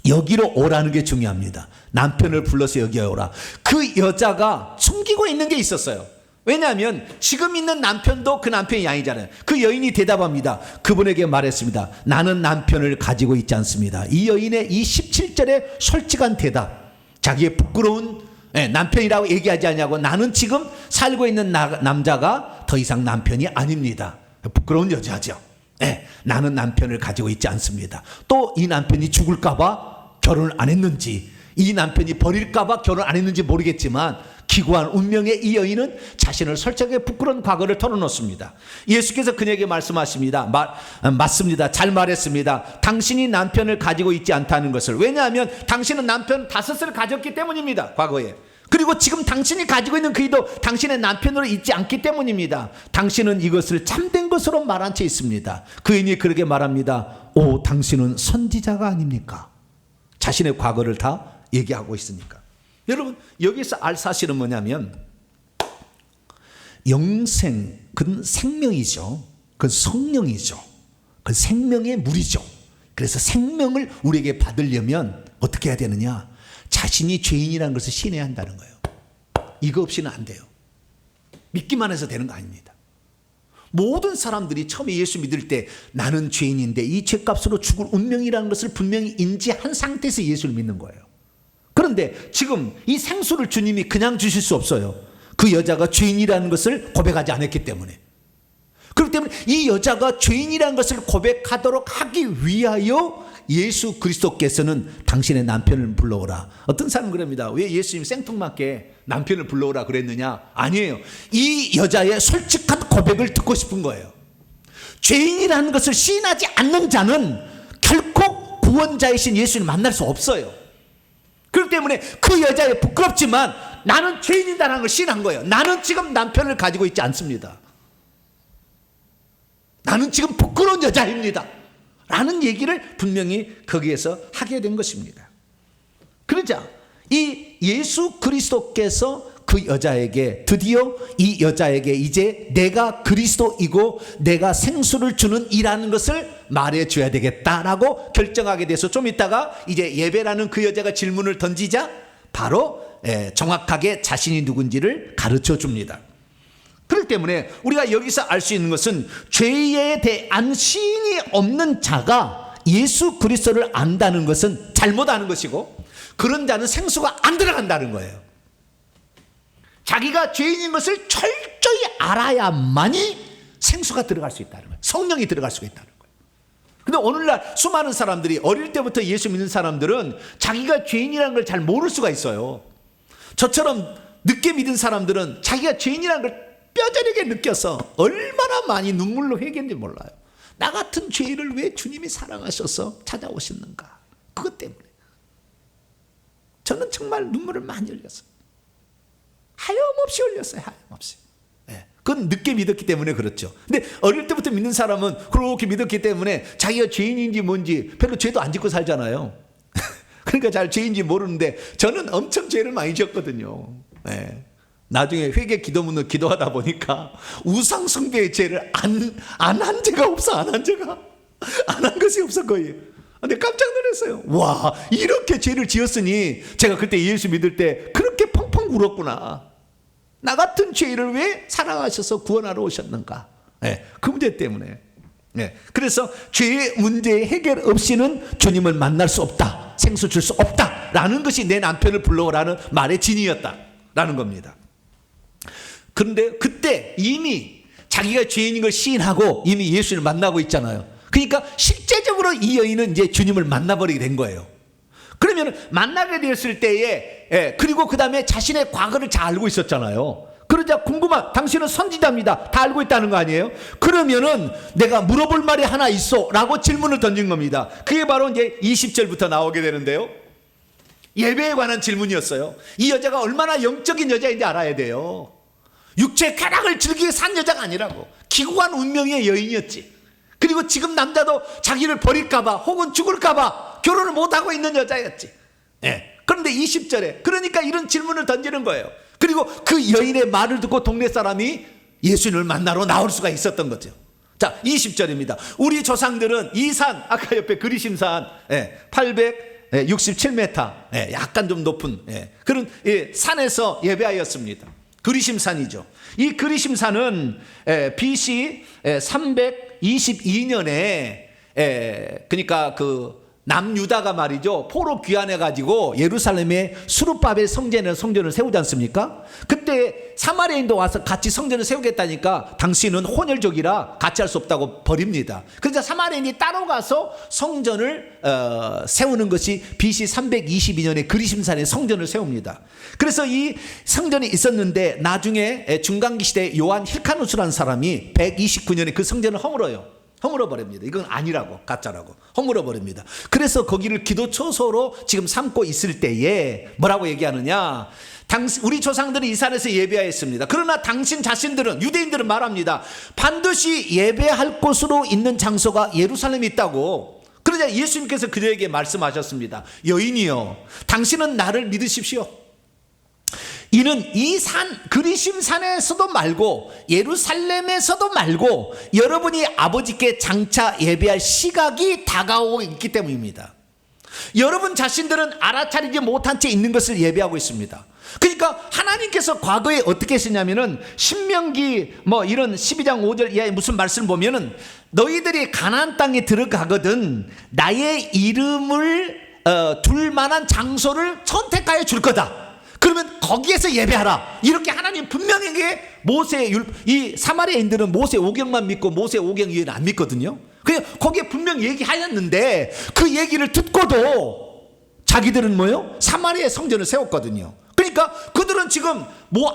여기로 오라는 게 중요합니다. 남편을 불러서 여기 오라. 그 여자가 숨기고 있는 게 있었어요. 왜냐하면 지금 있는 남편도 그 남편이 아니잖아요. 그 여인이 대답합니다. 그분에게 말했습니다. 나는 남편을 가지고 있지 않습니다. 이 여인의 이 17절의 솔직한 대답, 자기의 부끄러운 남편이라고 얘기하지 않냐고, 나는 지금 살고 있는 남자가 더 이상 남편이 아닙니다. 부끄러운 여자죠. 나는 남편을 가지고 있지 않습니다. 또 이 남편이 죽을까봐 결혼을 안 했는지, 이 남편이 버릴까봐 결혼 안 했는지 모르겠지만 기구한 운명의 이 여인은 자신을 솔직하게 부끄러운 과거를 털어놓습니다. 예수께서 그녀에게 말씀하십니다. 맞습니다. 잘 말했습니다. 당신이 남편을 가지고 있지 않다는 것을, 왜냐하면 당신은 남편 5을 가졌기 때문입니다. 과거에. 그리고 지금 당신이 가지고 있는 그이도 당신의 남편으로 있지 않기 때문입니다. 당신은 이것을 참된 것으로 말한 채 있습니다. 그 여인이 그렇게 말합니다. 오, 당신은 선지자가 아닙니까? 자신의 과거를 다 얘기하고 있으니까. 여러분, 여기서 알 사실은 뭐냐면, 영생, 그건 생명이죠. 그건 성령이죠. 그건 생명의 물이죠. 그래서 생명을 우리에게 받으려면 어떻게 해야 되느냐? 자신이 죄인이라는 것을 신해야 한다는 거예요. 이거 없이는 안 돼요. 믿기만 해서 되는 거 아닙니다. 모든 사람들이 처음에 예수 믿을 때 나는 죄인인데 이 죄값으로 죽을 운명이라는 것을 분명히 인지한 상태에서 예수를 믿는 거예요. 그런데 지금 이 생수를 주님이 그냥 주실 수 없어요. 그 여자가 죄인이라는 것을 고백하지 않았기 때문에. 그렇기 때문에 이 여자가 죄인이라는 것을 고백하도록 하기 위하여 예수 그리스도께서는 당신의 남편을 불러오라. 어떤 사람은 그럽니다. 왜 예수님이 생뚱맞게 남편을 불러오라 그랬느냐? 아니에요. 이 여자의 솔직한 고백을 듣고 싶은 거예요. 죄인이라는 것을 시인하지 않는 자는 결코 구원자이신 예수님을 만날 수 없어요. 그렇기 때문에 그 여자의 부끄럽지만 나는 죄인이다라는 걸 시인한 거예요. 나는 지금 남편을 가지고 있지 않습니다. 나는 지금 부끄러운 여자입니다. 라는 얘기를 분명히 거기에서 하게 된 것입니다. 그러자 이 예수 그리스도께서 그 여자에게, 드디어 이 여자에게 이제 내가 그리스도이고 내가 생수를 주는 이라는 것을 말해줘야 되겠다라고 결정하게 돼서 좀 있다가 이제 예배라는 그 여자가 질문을 던지자 바로 정확하게 자신이 누군지를 가르쳐 줍니다. 그렇기 때문에 우리가 여기서 알 수 있는 것은 죄에 대한 시인이 없는 자가 예수 그리스도를 안다는 것은 잘못하는 것이고, 그런 자는 생수가 안 들어간다는 거예요. 자기가 죄인인 것을 철저히 알아야만이 생수가 들어갈 수 있다는 거예요. 성령이 들어갈 수가 있다는 거예요. 근데 오늘날 수많은 사람들이, 어릴 때부터 예수 믿는 사람들은 자기가 죄인이라는 걸 잘 모를 수가 있어요. 저처럼 늦게 믿은 사람들은 자기가 죄인이라는 걸 뼈저리게 느껴서 얼마나 많이 눈물로 회개했는지 몰라요. 나 같은 죄인을 왜 주님이 사랑하셔서 찾아오셨는가? 그것 때문에 저는 정말 눈물을 많이 흘렸어요. 하염없이 흘렸어요. 하염없이. 그건 늦게 믿었기 때문에 그렇죠. 근데 어릴 때부터 믿는 사람은 그렇게 믿었기 때문에 자기가 죄인인지 뭔지 별로 죄도 안 짓고 살잖아요. 그러니까 잘 죄인지 모르는데 저는 엄청 죄를 많이 지었거든요. 나중에 회개 기도문을 기도하다 보니까 우상 숭배의 죄를 안 한 죄가 없어. 안 한 것이 없어 거의. 근데 깜짝 놀랐어요. 와, 이렇게 죄를 지었으니 제가 그때 예수 믿을 때 그렇게 펑펑 울었구나. 나 같은 죄인을 왜 사랑하셔서 구원하러 오셨는가? 그 문제 때문에. 그래서 죄의 문제의 해결 없이는 주님을 만날 수 없다. 생수 줄 수 없다라는 것이 내 남편을 불러오라는 말의 진이었다라는 겁니다. 그런데 그때 이미 자기가 죄인인 걸 시인하고 이미 예수를 만나고 있잖아요. 그러니까 실제적으로 이 여인은 이제 주님을 만나버리게 된 거예요. 그러면 만나게 되었을 때에 그리고 그 다음에 자신의 과거를 잘 알고 있었잖아요. 그러자 당신은 선지자입니다. 다 알고 있다는 거 아니에요? 그러면은 내가 물어볼 말이 하나 있어 라고 질문을 던진 겁니다. 그게 바로 이제 20절부터 나오게 되는데요. 예배에 관한 질문이었어요. 이 여자가 얼마나 영적인 여자인지 알아야 돼요. 육체의 쾌락을 즐기게 산 여자가 아니라고. 기구한 운명의 여인이었지. 그리고 지금 남자도 자기를 버릴까봐 혹은 죽을까봐 결혼을 못하고 있는 여자였지. 그런데 20절에 그러니까 이런 질문을 던지는 거예요. 그리고 그 여인의 말을 듣고 동네 사람이 예수님을 만나러 나올 수가 있었던 거죠. 자, 20절입니다. 우리 조상들은 이 산, 아까 옆에 그리심산 867m, 약간 좀 높은 그런 산에서 예배하였습니다. 그리심산이죠. 이 그리심산은 BC 322년에 그러니까 그 남유다가 말이죠, 포로 귀환해 가지고 예루살렘에 수르바벨 성전을 세우지 않습니까? 그때 사마리아인도 와서 같이 성전을 세우겠다니까 당신은 혼혈족이라 같이 할 수 없다고 버립니다. 그러니까 사마리아인이 따로 가서 성전을 세우는 것이 BC 322년에 그리심산에 성전을 세웁니다. 그래서 이 성전이 있었는데 나중에 중간기 시대 요한 힐카누스라는 사람이 129년에 그 성전을 허물어 버립니다. 이건 아니라고, 가짜라고 허물어 버립니다. 그래서 거기를 기도 초소로 지금 삼고 있을 때에 뭐라고 얘기하느냐, 우리 조상들이 이 산에서 예배하였습니다. 그러나 당신 자신들은, 유대인들은 말합니다. 반드시 예배할 곳으로 있는 장소가 예루살렘에 있다고. 그러자 예수님께서 그들에게 말씀하셨습니다. 여인이여, 당신은 나를 믿으십시오. 이는 이 산, 그리심산에서도 말고 예루살렘에서도 말고 여러분이 아버지께 장차 예배할 시각이 다가오고 있기 때문입니다. 여러분 자신들은 알아차리지 못한 채 있는 것을 예배하고 있습니다. 그러니까 하나님께서 과거에 어떻게 했냐면은 신명기 이런 12장 5절 이하의 무슨 말씀을 보면은 너희들이 가나안 땅에 들어가거든 나의 이름을 둘 만한 장소를 선택하여 줄 거다. 그러면 거기에서 예배하라. 이렇게 하나님 분명하게 이 사마리아인들은 모세 오경만 믿고 모세 오경 이외에는 안 믿거든요. 그냥 거기에 분명 얘기하였는데 그 얘기를 듣고도 자기들은 사마리아 성전을 세웠거든요. 그러니까 그들은 지금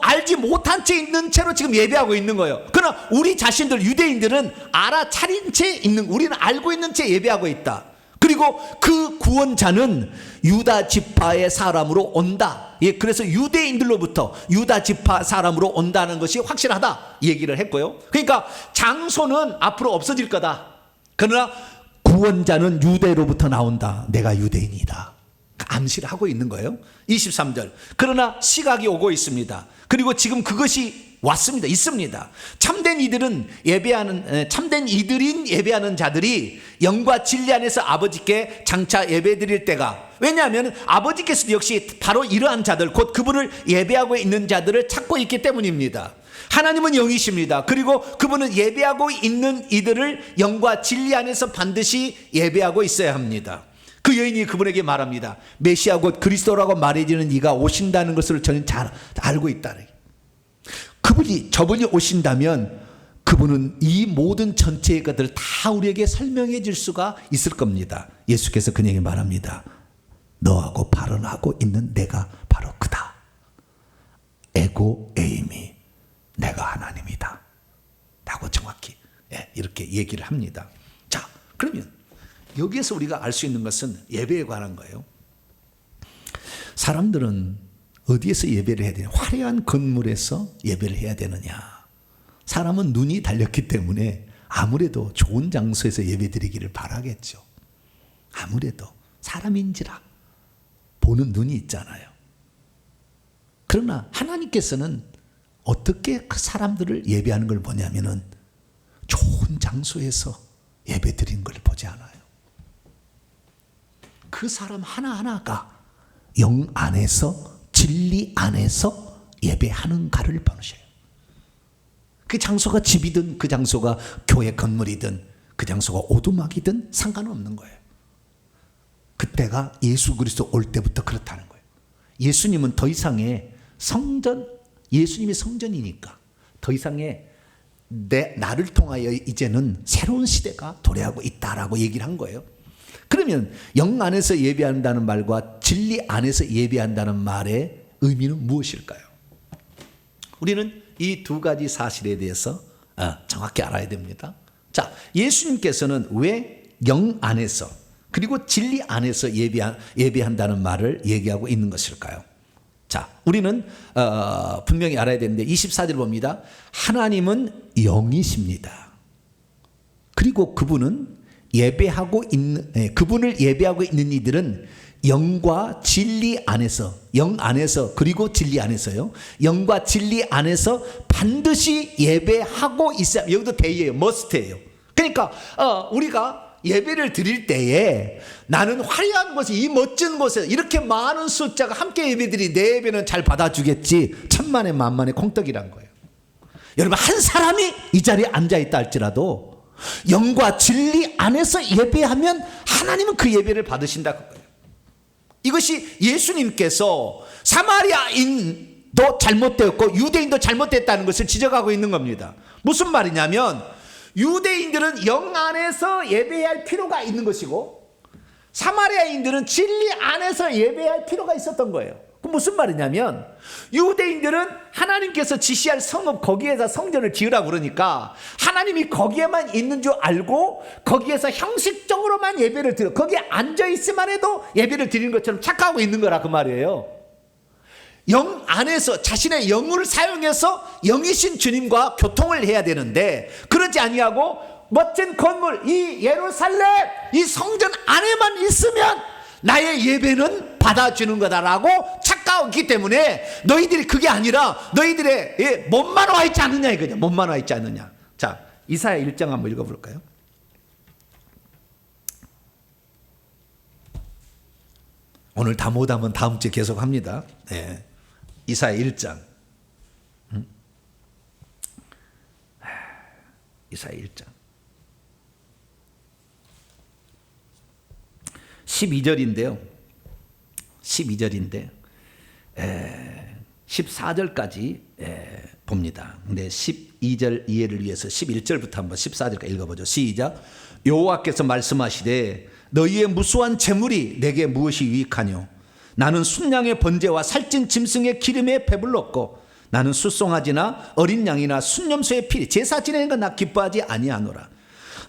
알지 못한 채 있는 채로 지금 예배하고 있는 거예요. 그러나 우리 자신들 유대인들은 알아차린 채 있는, 우리는 알고 있는 채 예배하고 있다. 그리고 그 구원자는 유다 지파의 사람으로 온다. 그래서 유대인들로부터 유다 지파 사람으로 온다는 것이 확실하다 얘기를 했고요. 그러니까 장소는 앞으로 없어질 거다. 그러나 구원자는 유대로부터 나온다. 내가 유대인이다. 암시를 하고 있는 거예요. 23절. 그러나 시각이 오고 있습니다. 그리고 지금 그것이 왔습니다. 있습니다. 참된 이들인 예배하는 자들이 영과 진리 안에서 아버지께 장차 예배 드릴 때가, 왜냐하면 아버지께서도 역시 바로 이러한 자들, 곧 그분을 예배하고 있는 자들을 찾고 있기 때문입니다. 하나님은 영이십니다. 그리고 그분은 예배하고 있는 이들을 영과 진리 안에서 반드시 예배하고 있어야 합니다. 그 여인이 그분에게 말합니다. 메시아 곧 그리스도라고 말해지는 이가 오신다는 것을 저는 잘 알고 있다. 저분이 오신다면 그분은 이 모든 전체의 것들을 다 우리에게 설명해 줄 수가 있을 겁니다. 예수께서 그에게 말합니다. 너하고 발언하고 있는 내가 바로 그다. 에고 에이미, 내가 하나님이다 라고 정확히 이렇게 얘기를 합니다. 자, 그러면 여기에서 우리가 알 수 있는 것은 예배에 관한 거예요. 사람들은 어디에서 예배를 해야 되냐? 화려한 건물에서 예배를 해야 되느냐? 사람은 눈이 달렸기 때문에 아무래도 좋은 장소에서 예배 드리기를 바라겠죠. 아무래도 사람인지라 보는 눈이 있잖아요. 그러나 하나님께서는 어떻게 그 사람들을 예배하는 걸 보냐면은 좋은 장소에서 예배 드리는 걸 보지 않아요. 그 사람 하나하나가 영 안에서 진리 안에서 예배하는가를 보셔요. 그 장소가 집이든 그 장소가 교회 건물이든 그 장소가 오두막이든 상관없는 거예요. 그때가 예수 그리스도 올 때부터 그렇다는 거예요. 예수님은 더 이상의 예수님이 성전이니까 더 이상의 나를 통하여 이제는 새로운 시대가 도래하고 있다라고 얘기를 한 거예요. 그러면 영 안에서 예배한다는 말과 진리 안에서 예배한다는 말의 의미는 무엇일까요? 우리는 이 두 가지 사실에 대해서 정확히 알아야 됩니다. 자, 예수님께서는 왜 영 안에서 그리고 진리 안에서 예배한다는 말을 얘기하고 있는 것일까요? 자, 우리는 분명히 알아야 되는데 24절 봅니다. 하나님은 영이십니다. 그리고 그분을 예배하고 있는 이들은 영과 진리 안에서, 영 안에서 그리고 진리 안에서요. 영과 진리 안에서 반드시 예배하고 있어야, 여기도 대예요. 머스트예요. 그러니까 우리가 예배를 드릴 때에 나는 화려한 곳에, 이 멋진 곳에 이렇게 많은 숫자가 함께 예배드리 내 예배는 잘 받아주겠지, 천만에 만만의 콩떡이란 거예요. 여러분, 한 사람이 이 자리에 앉아있다 할지라도 영과 진리 안에서 예배하면 하나님은 그 예배를 받으신다 그거예요. 이것이 예수님께서 사마리아인도 잘못되었고 유대인도 잘못됐다는 것을 지적하고 있는 겁니다. 무슨 말이냐면 유대인들은 영 안에서 예배할 필요가 있는 것이고 사마리아인들은 진리 안에서 예배할 필요가 있었던 거예요. 그 무슨 말이냐면 유대인들은 하나님께서 지시할 성읍 거기에다 성전을 지으라고 그러니까 하나님이 거기에만 있는 줄 알고 거기에서 형식적으로만 예배를 드려, 거기에 앉아있으만 해도 예배를 드리는 것처럼 착각하고 있는 거라 그 말이에요. 영 안에서 자신의 영을 사용해서 영이신 주님과 교통을 해야 되는데 그러지 아니하고 멋진 건물, 이 예루살렘, 이 성전 안에만 있으면 나의 예배는 받아주는 거다라고 착각하기 때문에 너희들이 그게 아니라 너희들의 몸만 와 있지 않느냐 이거죠. 몸만 와 있지 않느냐. 자, 이사야 1장 한번 읽어볼까요? 오늘 다 못하면 다음 주에 계속 합니다. 네. 이사야 1장. 이사야 1장 12절인데요 12절인데 14절까지 봅니다. 근데 12절 이해를 위해서 11절부터 한번 14절까지 읽어보죠. 시작. 여호와께서 말씀하시되 너희의 무수한 재물이 내게 무엇이 유익하뇨? 나는 순양의 번제와 살찐 짐승의 기름에 배불렀고 나는 숫송아지나 어린 양이나 순염소의 피 제사 지내는 건 나 기뻐하지 아니하노라.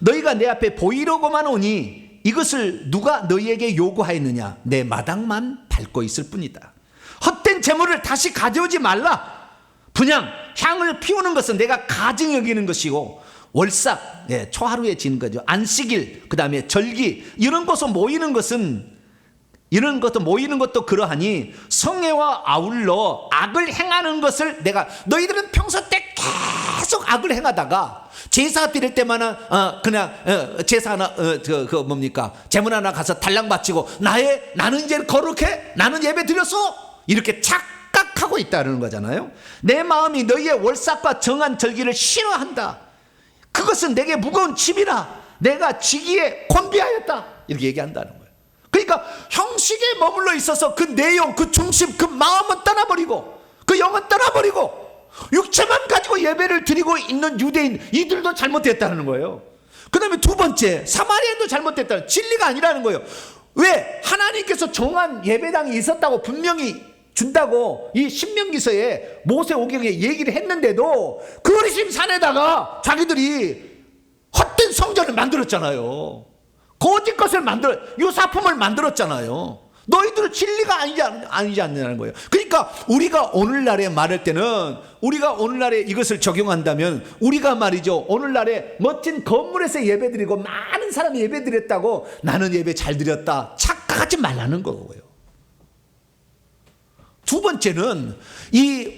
너희가 내 앞에 보이려고만 오니 이것을 누가 너희에게 요구하였느냐? 내 마당만 밟고 있을 뿐이다. 헛된 재물을 다시 가져오지 말라. 분향 향을 피우는 것은 내가 가증 여기는 것이고 월삭 초하루에 지는 거죠. 안식일 그 다음에 절기 이런 것을 모이는 것도 그러하니 성회와 아울러 악을 행하는 것을 내가 너희들은 평소 때 계속 악을 행하다가 제사 드릴 때만은 그냥 제사 하나 제물 하나 가서 달랑 바치고 나는 이제 거룩해, 나는 예배 드렸어 이렇게 착각하고 있다는 거잖아요. 내 마음이 너희의 월삭과 정한 절기를 싫어한다. 그것은 내게 무거운 짐이라 내가 지기에 곤비하였다 이렇게 얘기한다는 거예요. 그러니까 형식에 머물러 있어서 그 내용, 그 중심, 그 마음은 떠나버리고 그 영은 떠나버리고 육체만 가지고 예배를 드리고 있는 유대인 이들도 잘못됐다는 거예요. 그 다음에 두 번째 사마리아인도 잘못됐다는, 진리가 아니라는 거예요. 왜? 하나님께서 정한 예배당이 있었다고 분명히 준다고 이 신명기서에 모세오경에 얘기를 했는데도 그 어리심 산에다가 자기들이 헛된 성전을 만들었잖아요. 거짓 것을 유사품을 만들었잖아요. 너희들은 진리가 아니지 않느냐는 거예요. 그러니까 우리가 오늘날에 말할 때는 우리가 오늘날에 이것을 적용한다면 우리가 말이죠 오늘날에 멋진 건물에서 예배드리고 많은 사람이 예배드렸다고 나는 예배 잘 드렸다 착각하지 말라는 거고요. 두 번째는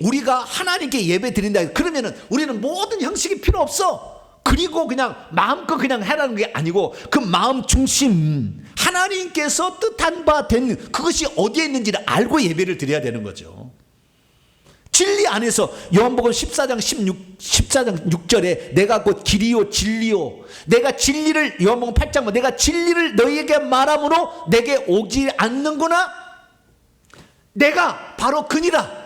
우리가 하나님께 예배 드린다 그러면은 우리는 모든 형식이 필요 없어. 그리고 그냥 마음껏 그냥 해라는 게 아니고 그 마음 중심 하나님께서 뜻한 바 된 그것이 어디에 있는지를 알고 예배를 드려야 되는 거죠. 진리 안에서 요한복음 14장 6절에 내가 곧 길이요 진리요 내가 진리를 요한복음 8장 내가 진리를 너희에게 말함으로 내게 오지 않는구나 내가 바로 그니라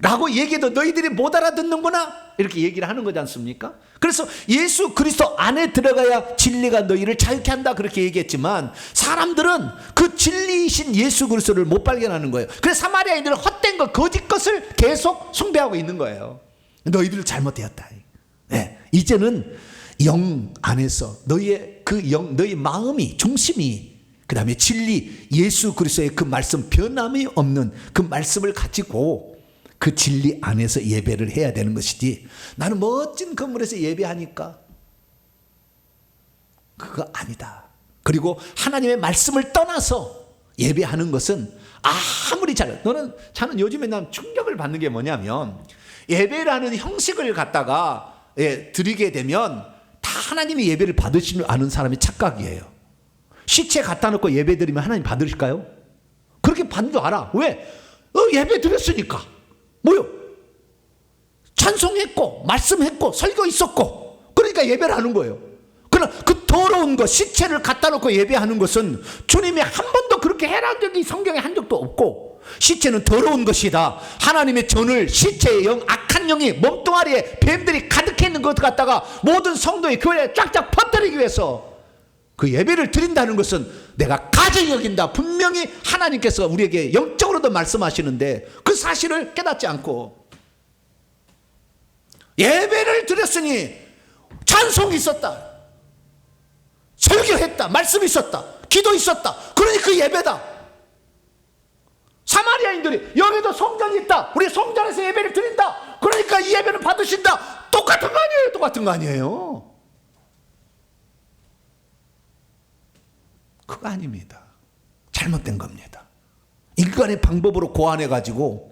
라고 얘기해도 너희들이 못 알아듣는구나 이렇게 얘기를 하는 거지 않습니까? 그래서 예수 그리스도 안에 들어가야 진리가 너희를 자유케 한다 그렇게 얘기했지만 사람들은 그 진리이신 예수 그리스도를 못 발견하는 거예요. 그래서 사마리아인들은 헛된 것 거짓 것을 계속 숭배하고 있는 거예요. 너희들 잘못되었다. 네, 이제는 영 안에서 너희의 그 영, 너희 마음이 중심이 그 다음에 진리 예수 그리스도의 그 말씀 변함이 없는 그 말씀을 가지고 그 진리 안에서 예배를 해야 되는 것이지 나는 멋진 건물에서 예배하니까 그거 아니다. 그리고 하나님의 말씀을 떠나서 예배하는 것은 아무리 저는 요즘에 난 충격을 받는 게 뭐냐면 예배라는 형식을 갖다가 드리게 되면 다 하나님의 예배를 받으시는 아는 사람이 착각이에요. 시체 갖다 놓고 예배 드리면 하나님 받으실까요? 그렇게 받는 줄 알아. 왜? 예배 드렸으니까. 뭐요? 찬송했고 말씀했고 설교 있었고 그러니까 예배를 하는 거예요. 그러나 그 더러운 것, 시체를 갖다 놓고 예배하는 것은 주님이 한 번도 그렇게 해란 적이 성경에 한 적도 없고, 시체는 더러운 것이다. 하나님의 전을 시체의 영, 악한 영이 몸뚱아리에 뱀들이 가득해 있는 것 갖다가 모든 성도의 교회에 쫙쫙 퍼뜨리기 위해서 그 예배를 드린다는 것은 내가 가증히 여긴다. 분명히 하나님께서 우리에게 영적으로도 말씀하시는데 그 사실을 깨닫지 않고 예배를 드렸으니 찬송이 있었다, 설교했다, 말씀이 있었다, 기도 있었다, 그러니 그 예배다. 사마리아인들이 여기도 성전이 있다, 우리 성전에서 예배를 드린다, 그러니까 이 예배를 받으신다. 똑같은 거 아니에요? 똑같은 거 아니에요? 그거 아닙니다. 잘못된 겁니다. 인간의 방법으로 고안해가지고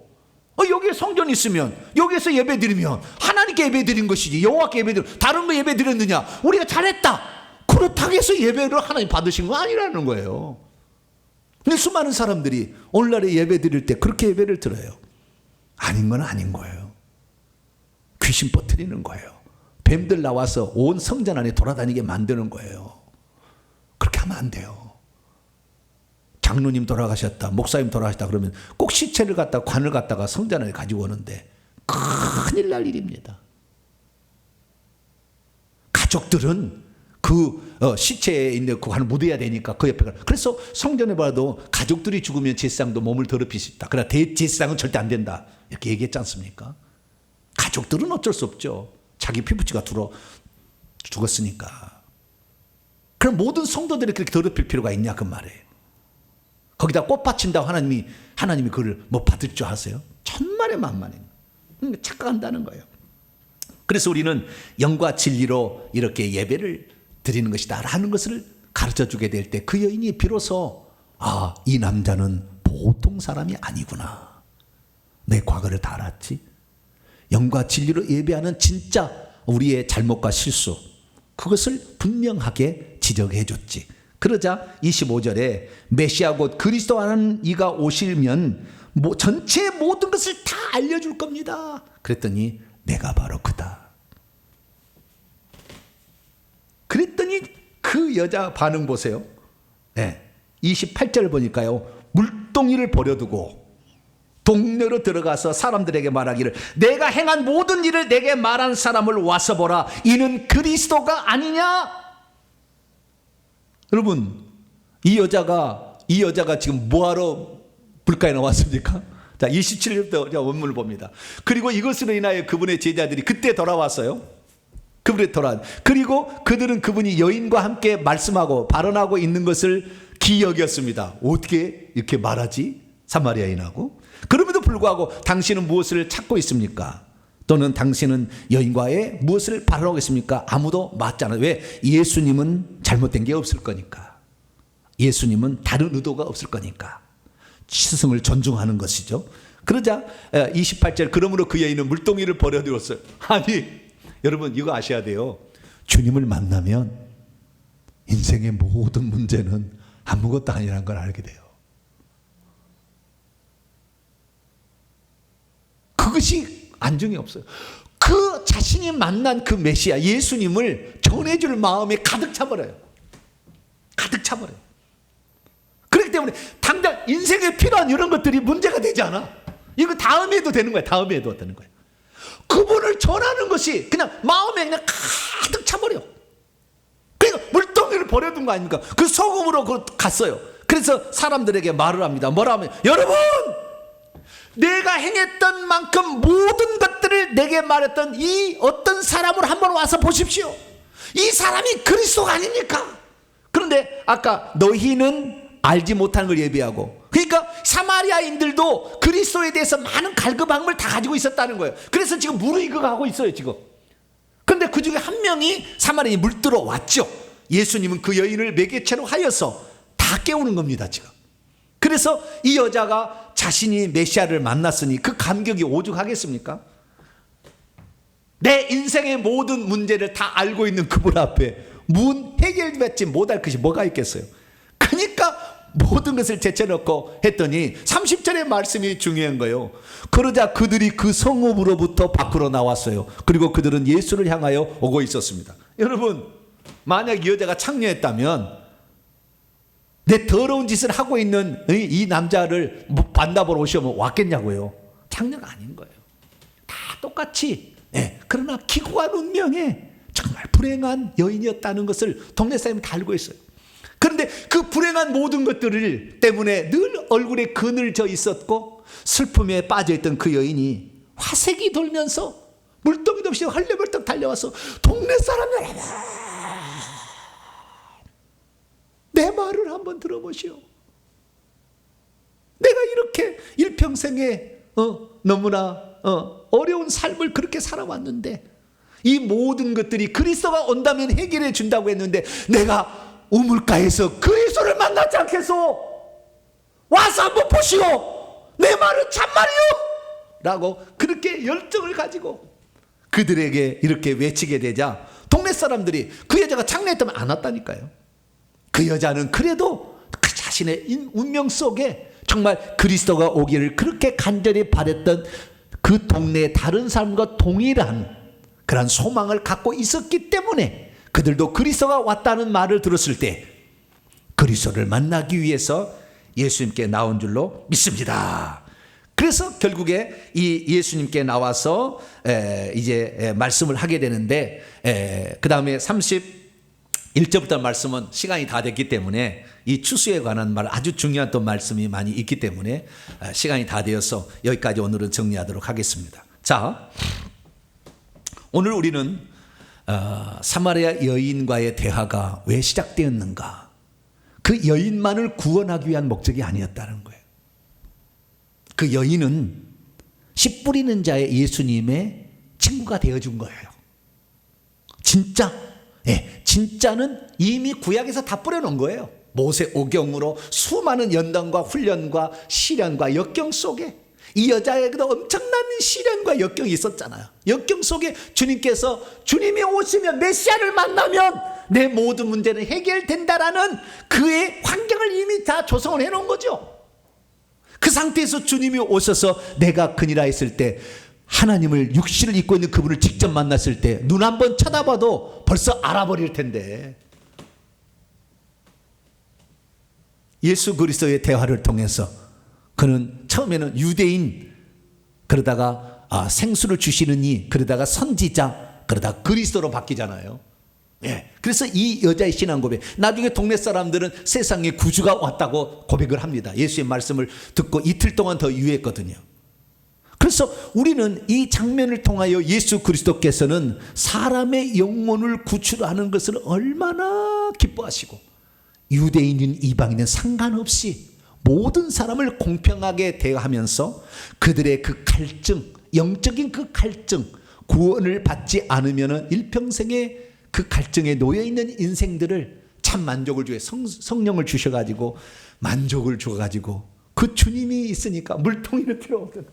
여기에 성전이 있으면 여기에서 예배 드리면 하나님께 예배 드린 것이지, 여호와께 예배 드린, 다른 거 예배 드렸느냐, 우리가 잘했다, 그렇다고 해서 예배를 하나님 받으신 거 아니라는 거예요. 근데 수많은 사람들이 오늘날에 예배 드릴 때 그렇게 예배를 드려요. 아닌 건 아닌 거예요. 귀신 퍼뜨리는 거예요. 뱀들 나와서 온 성전 안에 돌아다니게 만드는 거예요. 그렇게 하면 안 돼요. 장로님 돌아가셨다, 목사님 돌아가셨다 그러면 꼭 시체를 갖다가, 관을 갖다가 성전 안에 가지고 오는데 큰일 날 일입니다. 가족들은 그 시체에 있는 그 관을 묻어야 되니까 그 옆에 가. 그래서 성전에 봐도 가족들이 죽으면 제사장도 몸을 더럽힐 수 있다, 그러나 대제사장은 절대 안 된다, 이렇게 얘기했지 않습니까? 가족들은 어쩔 수 없죠. 자기 피부치가 죽었으니까. 그럼 모든 성도들이 그렇게 더럽힐 필요가 있냐 그 말이에요. 거기다 꽃 바친다고 하나님이 그걸 뭐 받을 줄 아세요? 천만의 만만입니다. 착각한다는 거예요. 그래서 우리는 영과 진리로 이렇게 예배를 드리는 것이다 라는 것을 가르쳐 주게 될 때 그 여인이 비로소 이 남자는 보통 사람이 아니구나, 내 과거를 다 알았지, 영과 진리로 예배하는 진짜 우리의 잘못과 실수, 그것을 분명하게 지적해 줬지. 그러자 25절에 메시아 곧 그리스도라는 이가 오시면 전체 모든 것을 다 알려줄 겁니다. 그랬더니 내가 바로 그다. 그랬더니 그 여자 반응 보세요. 28절 보니까요, 물동이를 버려두고 동네로 들어가서 사람들에게 말하기를, 내가 행한 모든 일을 내게 말한 사람을 와서 보라, 이는 그리스도가 아니냐. 여러분, 이 여자가 지금 뭐하러 불가에 나왔습니까? 자, 27절부터 원문을 봅니다. 그리고 이것으로 인하여 그분의 제자들이 그때 돌아왔어요. 그리고 그들은 그분이 여인과 함께 말씀하고 발언하고 있는 것을 기억이었습니다. 어떻게 이렇게 말하지? 사마리아인하고. 그럼에도 불구하고 당신은 무엇을 찾고 있습니까? 또는 당신은 여인과의 무엇을 발언하고 있습니까? 아무도 맞지 않아요. 왜? 예수님은 잘못된 게 없을 거니까. 예수님은 다른 의도가 없을 거니까. 스승을 존중하는 것이죠. 그러자 28절, 그러므로 그 여인은 물동이를 버려두었어요. 아니 여러분, 이거 아셔야 돼요. 주님을 만나면 인생의 모든 문제는 아무것도 아니라는 걸 알게 돼요. 그것이 안중이 없어요. 그 자신이 만난 그 메시아 예수님을 전해줄 마음에 가득 차버려요. 가득 차버려요. 그렇기 때문에 당장 인생에 필요한 이런 것들이 문제가 되지 않아. 이거 다음에 해도 되는 거야. 다음에 해도 되는 거야. 그분을 전하는 것이 그냥 마음에 그냥 가득 차버려. 그러니까 물동이를 버려둔 거 아닙니까? 그 소금으로 갔어요. 그래서 사람들에게 말을 합니다. 뭐라 하면, 여러분, 내가 행했던 만큼 모든 것들을 내게 말했던 이 어떤 사람을 한번 와서 보십시오. 이 사람이 그리스도가 아닙니까? 그런데 아까 너희는 알지 못하는 걸 예비하고, 그러니까 사마리아인들도 그리스도에 대해서 많은 갈급함을 다 가지고 있었다는 거예요. 그래서 지금 무르익어가고 있어요 지금. 그런데 그 중에 한 명이 사마리아인이 물들어 왔죠. 예수님은 그 여인을 매개체로 하여서 다 깨우는 겁니다 지금. 그래서 이 여자가 자신이 메시아를 만났으니 그 감격이 오죽하겠습니까? 내 인생의 모든 문제를 다 알고 있는 그분 앞에 해결받지 못할 것이 뭐가 있겠어요? 그러니까 모든 것을 제쳐놓고 했더니 30절의 말씀이 중요한 거예요. 그러자 그들이 그 성읍으로부터 밖으로 나왔어요. 그리고 그들은 예수를 향하여 오고 있었습니다. 여러분, 만약 이 여자가 창녀했다면 내 더러운 짓을 하고 있는 이 남자를 만나보러 오시면 왔겠냐고요. 창녀가 아닌 거예요. 다 똑같이. 그러나 기구한 운명에 정말 불행한 여인이었다는 것을 동네 사람이 다 알고 있어요. 그런데 그 불행한 모든 것들을 때문에 늘 얼굴에 그늘 져 있었고 슬픔에 빠져있던 그 여인이 화색이 돌면서 물동이도 없이 헐레벌떡 달려와서 동네 사람들, 내 말을 한번 들어보시오. 내가 이렇게 일평생에 너무나 어려운 삶을 그렇게 살아왔는데 이 모든 것들이 그리스도가 온다면 해결해 준다고 했는데 내가 우물가에서 그리스도를 만나지 않겠소? 와서 한번 보시오. 내 말은 참말이요 라고 그렇게 열정을 가지고 그들에게 이렇게 외치게 되자 동네 사람들이 그 여자가 창녀했다면 안 왔다니까요. 그 여자는 그래도 그 자신의 운명 속에 정말 그리스도가 오기를 그렇게 간절히 바랬던 그 동네의 다른 사람과 동일한 그런 소망을 갖고 있었기 때문에 그들도 그리스도가 왔다는 말을 들었을 때 그리스도를 만나기 위해서 예수님께 나온 줄로 믿습니다. 그래서 결국에 이 예수님께 나와서 이제 말씀을 하게 되는데 그 다음에 31절부터 말씀은 시간이 다 됐기 때문에 이 추수에 관한 말 아주 중요한 또 말씀이 많이 있기 때문에 시간이 다 되어서 여기까지 오늘은 정리하도록 하겠습니다. 자, 오늘 우리는 사마리아 여인과의 대화가 왜 시작되었는가? 그 여인만을 구원하기 위한 목적이 아니었다는 거예요. 그 여인은 씨 뿌리는 자의 예수님의 친구가 되어준 거예요. 진짜는 이미 구약에서 다 뿌려놓은 거예요. 모세 오경으로 수많은 연단과 훈련과 시련과 역경 속에 이 여자에게도 엄청난 시련과 역경이 있었잖아요. 역경 속에 주님께서 주님이 오시면 메시아를 만나면 내 모든 문제는 해결된다라는 그의 환경을 이미 다 조성을 해놓은 거죠. 그 상태에서 주님이 오셔서 내가 그니라 했을 때 하나님을 육신을 입고 있는 그분을 직접 만났을 때 눈 한번 쳐다봐도 벌써 알아버릴 텐데 예수 그리스도의 대화를 통해서 그는 처음에는 유대인, 그러다가 생수를 주시는 이, 그러다가 선지자, 그러다가 그리스도로 바뀌잖아요. 그래서 이 여자의 신앙 고백, 나중에 동네 사람들은 세상에 구주가 왔다고 고백을 합니다. 예수의 말씀을 듣고 이틀 동안 더 유했거든요. 그래서 우리는 이 장면을 통하여 예수 그리스도께서는 사람의 영혼을 구출하는 것을 얼마나 기뻐하시고 유대인인 이방인은 상관없이 모든 사람을 공평하게 대하면서 그들의 그 갈증, 영적인 그 갈증, 구원을 받지 않으면 일평생의 그 갈증에 놓여있는 인생들을 참 만족을 주어 성령을 주셔가지고 만족을 줘가지고 그 주님이 있으니까 물통이는 필요 없는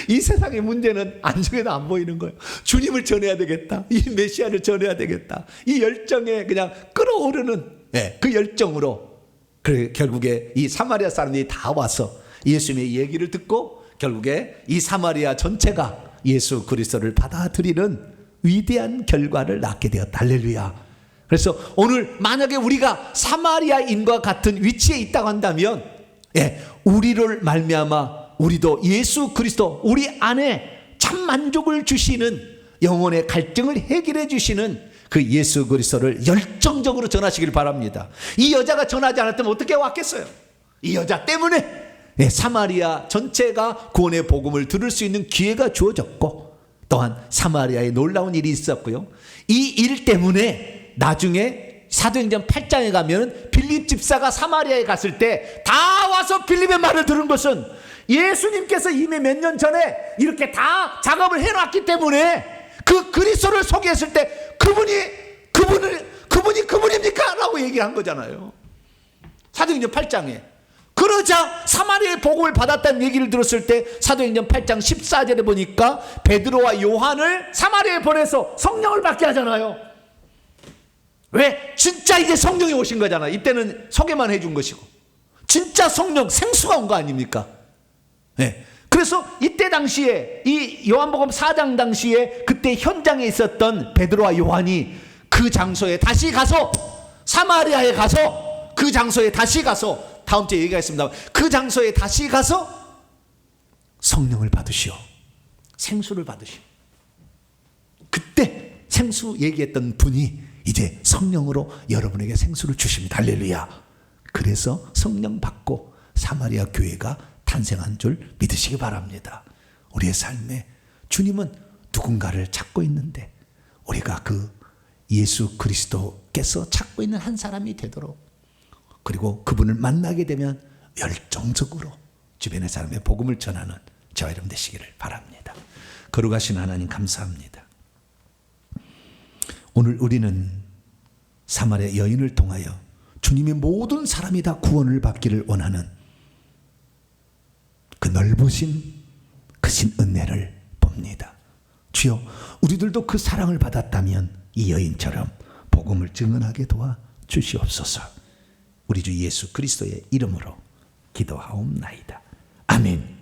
이 세상의 문제는 안중에도 안 보이는 거예요. 주님을 전해야 되겠다. 이 메시아를 전해야 되겠다. 이 열정에 그냥 끓어오르는 그 열정으로 결국에 이 사마리아 사람들이 다 와서 예수님의 얘기를 듣고 결국에 이 사마리아 전체가 예수 그리스도를 받아들이는 위대한 결과를 낳게 되었다. 할렐루야. 그래서 오늘 만약에 우리가 사마리아인과 같은 위치에 있다고 한다면 우리를 말미암아 우리도 예수 그리스도 우리 안에 참 만족을 주시는 영혼의 갈증을 해결해 주시는 그 예수 그리스도를 열정적으로 전하시길 바랍니다. 이 여자가 전하지 않았다면 어떻게 왔겠어요? 이 여자 때문에 사마리아 전체가 구원의 복음을 들을 수 있는 기회가 주어졌고 또한 사마리아에 놀라운 일이 있었고요. 이 일 때문에 나중에 사도행전 8장에 가면 빌립 집사가 사마리아에 갔을 때 다 와서 빌립의 말을 들은 것은 예수님께서 이미 몇 년 전에 이렇게 다 작업을 해놨기 때문에 그 그리스도를 소개했을 때 그분입니까? 라고 얘기를 한 거잖아요. 사도행전 8장에 그러자 사마리아의 복음을 받았다는 얘기를 들었을 때 사도행전 8장 14절에 보니까 베드로와 요한을 사마리아에 보내서 성령을 받게 하잖아요. 왜? 진짜 이제 성령이 오신 거잖아. 이때는 소개만 해준 것이고 진짜 성령 생수가 온 거 아닙니까? 네. 그래서 이때 당시에 이 요한복음 4장 당시에 그때 현장에 있었던 베드로와 요한이 그 장소에 다시 가서 사마리아에 가서 그 장소에 다시 가서 다음 주에 얘기하겠습니다. 그 장소에 다시 가서 성령을 받으시오. 생수를 받으시오. 그때 생수 얘기했던 분이 이제 성령으로 여러분에게 생수를 주십니다. 할렐루야. 그래서 성령 받고 사마리아 교회가 탄생한 줄 믿으시기 바랍니다. 우리의 삶에 주님은 누군가를 찾고 있는데 우리가 그 예수 그리스도께서 찾고 있는 한 사람이 되도록 그리고 그분을 만나게 되면 열정적으로 주변의 사람의 복음을 전하는 저와 여러분 되시기를 바랍니다. 거룩하신 하나님 감사합니다. 오늘 우리는 사마리아 여인을 통하여 주님의 모든 사람이 다 구원을 받기를 원하는 그 넓으신 크신 은혜를 봅니다. 주여, 우리들도 그 사랑을 받았다면 이 여인처럼 복음을 증언하게 도와 주시옵소서. 우리 주 예수 그리스도의 이름으로 기도하옵나이다. 아멘.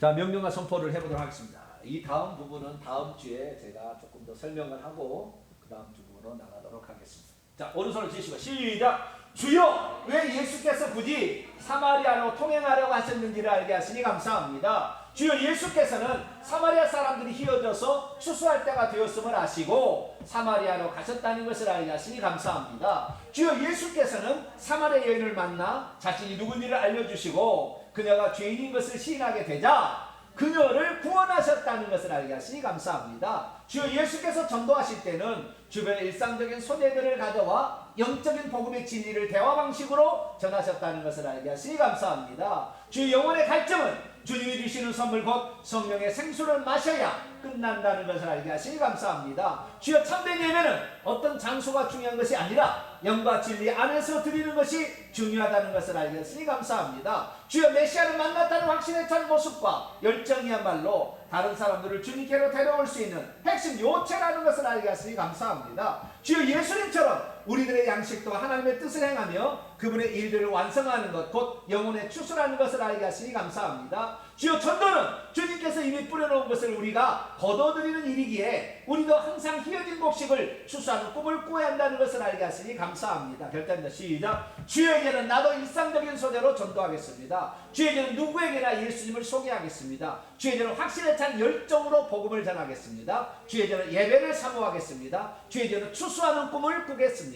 자, 명령과 선포를 해보도록 하겠습니다. 이 다음 부분은 다음 주에 제가 조금 더 설명을 하고 그 다음 주부로 나가도록 하겠습니다. 자, 오른손을 드시고 시작. 주여, 왜 예수께서 굳이 사마리아로 통행하려고 하셨는지를 알게 하시니 감사합니다. 주여, 예수께서는 사마리아 사람들이 휘어져서 추수할 때가 되었음을 아시고 사마리아로 가셨다는 것을 알게 하시니 감사합니다. 주여, 예수께서는 사마리아 여인을 만나 자신이 누군지를 알려주시고 그녀가 죄인인 것을 시인하게 되자 그녀를 구원하셨다는 것을 알게 하시니 감사합니다. 주여, 예수께서 전도하실 때는 주변의 일상적인 소재들을 가져와 영적인 복음의 진리를 대화 방식으로 전하셨다는 것을 알게 하시니 감사합니다. 주여, 영혼의 갈증은 주님이 주시는 선물 곧 성령의 생수를 마셔야 끝난다는 것을 알게 하시니 감사합니다. 주여, 참된 예배는 어떤 장소가 중요한 것이 아니라 영과 진리 안에서 드리는 것이 중요하다는 것을 알게 하시니 감사합니다. 주여, 메시아를 만났다는 확신에 찬 모습과 열정이야말로 다른 사람들을 주님께로 데려올 수 있는 핵심 요체라는 것을 알게 하시니 감사합니다. 주여, 예수님처럼 우리들의 양식도 하나님의 뜻을 행하며 그분의 일들을 완성하는 것 곧 영혼의 추수라는 것을 알게 하시니 감사합니다. 주여, 전도는 주님께서 이미 뿌려놓은 것을 우리가 거둬들이는 일이기에 우리도 항상 희어진 곡식을 추수하는 꿈을 꾸어야 한다는 것을 알게 하시니 감사합니다. 결단입니다. 시작. 주에게는 나도 일상적인 소재로 전도하겠습니다. 주에게는 누구에게나 예수님을 소개하겠습니다. 주에게는 확신에 찬 열정으로 복음을 전하겠습니다. 주에게는 예배를 사모하겠습니다. 주에게는 추수하는 꿈을 꾸겠습니다.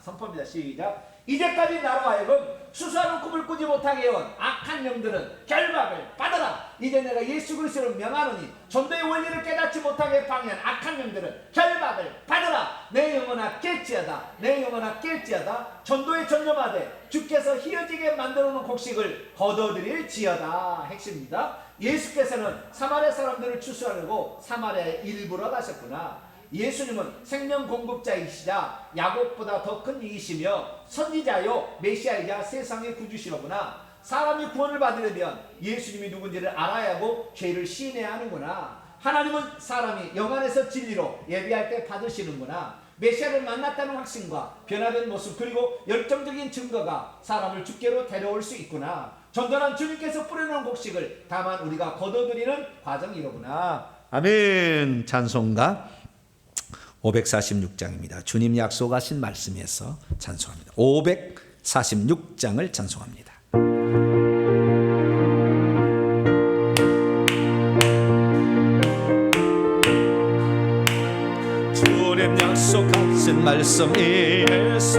선포입니다. 시작. 이제까지 나로 하여금 추수하는 꿈을 꾸지 못하게 해온 악한 영들은 결박을 받아라. 이제 내가 예수 그리스도를 명하노니 전도의 원리를 깨닫지 못하게 방해한 악한 영들은 결박을 받아라. 내 영혼아 깰지어다. 내 영혼아 깰지어다. 전도에 전념하되 주께서 희어지게 만들어놓은 곡식을 거둬들일지어다. 핵심입니다. 예수께서는 사마리아 사람들을 추수하려고 사마리아의 일부러 가셨구나. 예수님은 생명 공급자이시자 야곱보다 더 큰 이이시며 선지자요 메시아이자 세상의 구주시로구나. 사람이 구원을 받으려면 예수님이 누군지를 알아야 하고 죄를 시인해야 하는구나. 하나님은 사람이 영 안에서 진리로 예배할 때 받으시는구나. 메시아를 만났다는 확신과 변화된 모습 그리고 열정적인 증거가 사람을 주께로 데려올 수 있구나. 전도는 주님께서 뿌려놓은 곡식을 다만 우리가 거둬들이는 과정이로구나. 아멘. 찬송가 546장입니다. 주님 약속하신 말씀에서 찬송합니다. 546장을 찬송합니다. 주님 약속하신 말씀에서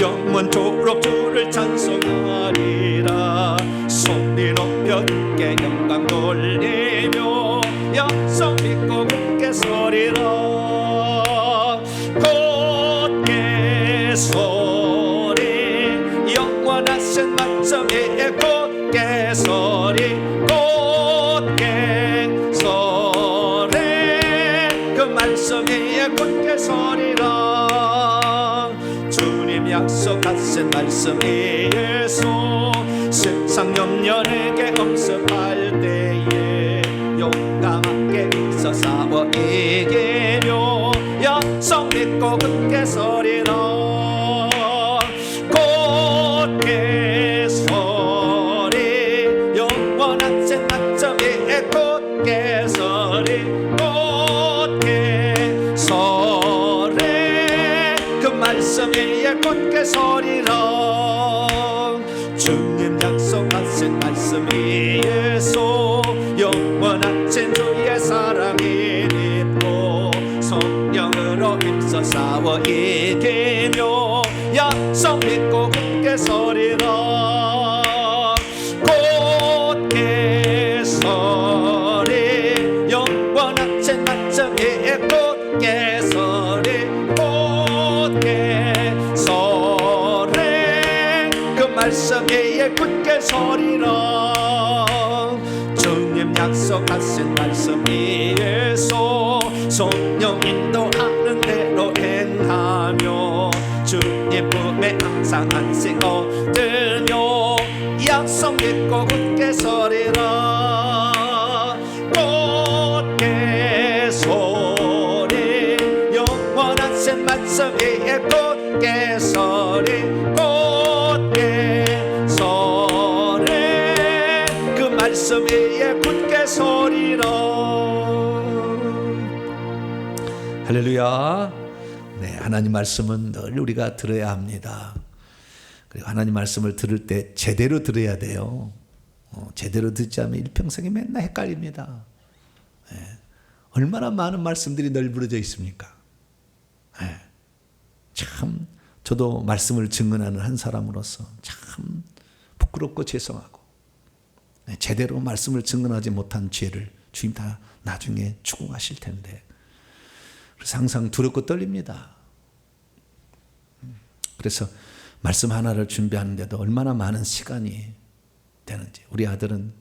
영원토록 주를 찬송하리라. 손이 높여 주께 영광 돌리며 약속 믿고 굳게 서리라. 곧게 서리 영원하신 말씀에 곧게 서리 곧게 서리 그 말씀에 굳게 서리라. 주님 약속하신 말씀이 예수 세상 염려에게 엄습할 때에 용감하게 서 싸워 이기며 약속 믿고 굳게 서리라 곧게 서리 영원한 쟁점에 곧게 서리 곧게 서리 그 말씀 위에 곧게 서리라 주님 약속하신 말씀이 예수 영원한 진주의 사랑이 믿고 성령으로 힘써 싸워 이기며 약속 믿고 굳게 서리라 곧게 서리 영원한 진만점 위에 곧게 서리 곧게 서리 그 말씀 위에 굳게 서리라 주님 약속하신 말씀이 예수 성령 인도하는 대로 행하며 주님 품에 항상 안식 얻으며 약속 믿고 굳게 서리라 곧게 서리 영원하신 말씀 위에 곧게 서리 곧게 서리 그 말씀 위에 굳게 서리라 할렐루야. 네, 하나님 말씀은 늘 우리가 들어야 합니다. 그리고 하나님 말씀을 들을 때 제대로 들어야 돼요. 제대로 듣지 않으면 일평생에 맨날 헷갈립니다. 네. 얼마나 많은 말씀들이 널브러져 있습니까? 네. 참 저도 말씀을 증언하는 한 사람으로서 참 부끄럽고 죄송하고 네, 제대로 말씀을 증언하지 못한 죄를 주님 다 나중에 추궁하실 텐데 그래서 항상 두렵고 떨립니다. 그래서 말씀 하나를 준비하는데도 얼마나 많은 시간이 되는지. 우리 아들은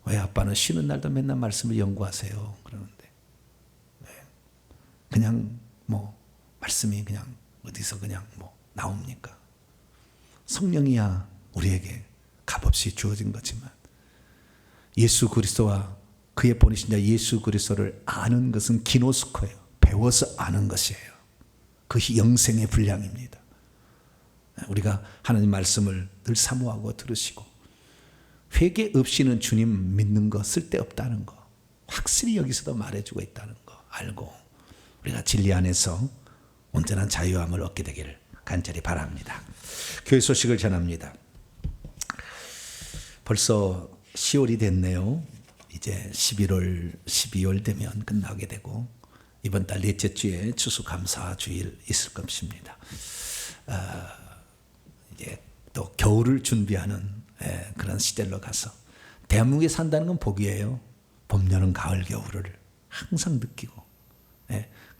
왜 아빠는 쉬는 날도 맨날 말씀을 연구하세요 그러는데 네. 그냥 뭐 말씀이 그냥 어디서 그냥 뭐 나옵니까? 성령이야 우리에게 값없이 주어진 거지만 예수 그리스도와 그의 보내신 자 예수 그리스도를 아는 것은 기노스코예요. 배워서 아는 것이에요. 그것이 영생의 분량입니다. 우리가 하나님 말씀을 늘 사모하고 들으시고 회개 없이는 주님 믿는 거 쓸데없다는 거 확실히 여기서도 말해주고 있다는 거 알고 우리가 진리 안에서 온전한 자유함을 얻게 되기를 간절히 바랍니다. 교회 소식을 전합니다. 벌써 10월이 됐네요. 이제 11월, 12월 되면 끝나게 되고 이번 달 넷째 주에 추수감사 주일 있을 것입니다. 이제 또 겨울을 준비하는 그런 시절로 가서 대한민국에 산다는 건 복이에요. 봄, 여름, 가을, 겨울을 항상 느끼고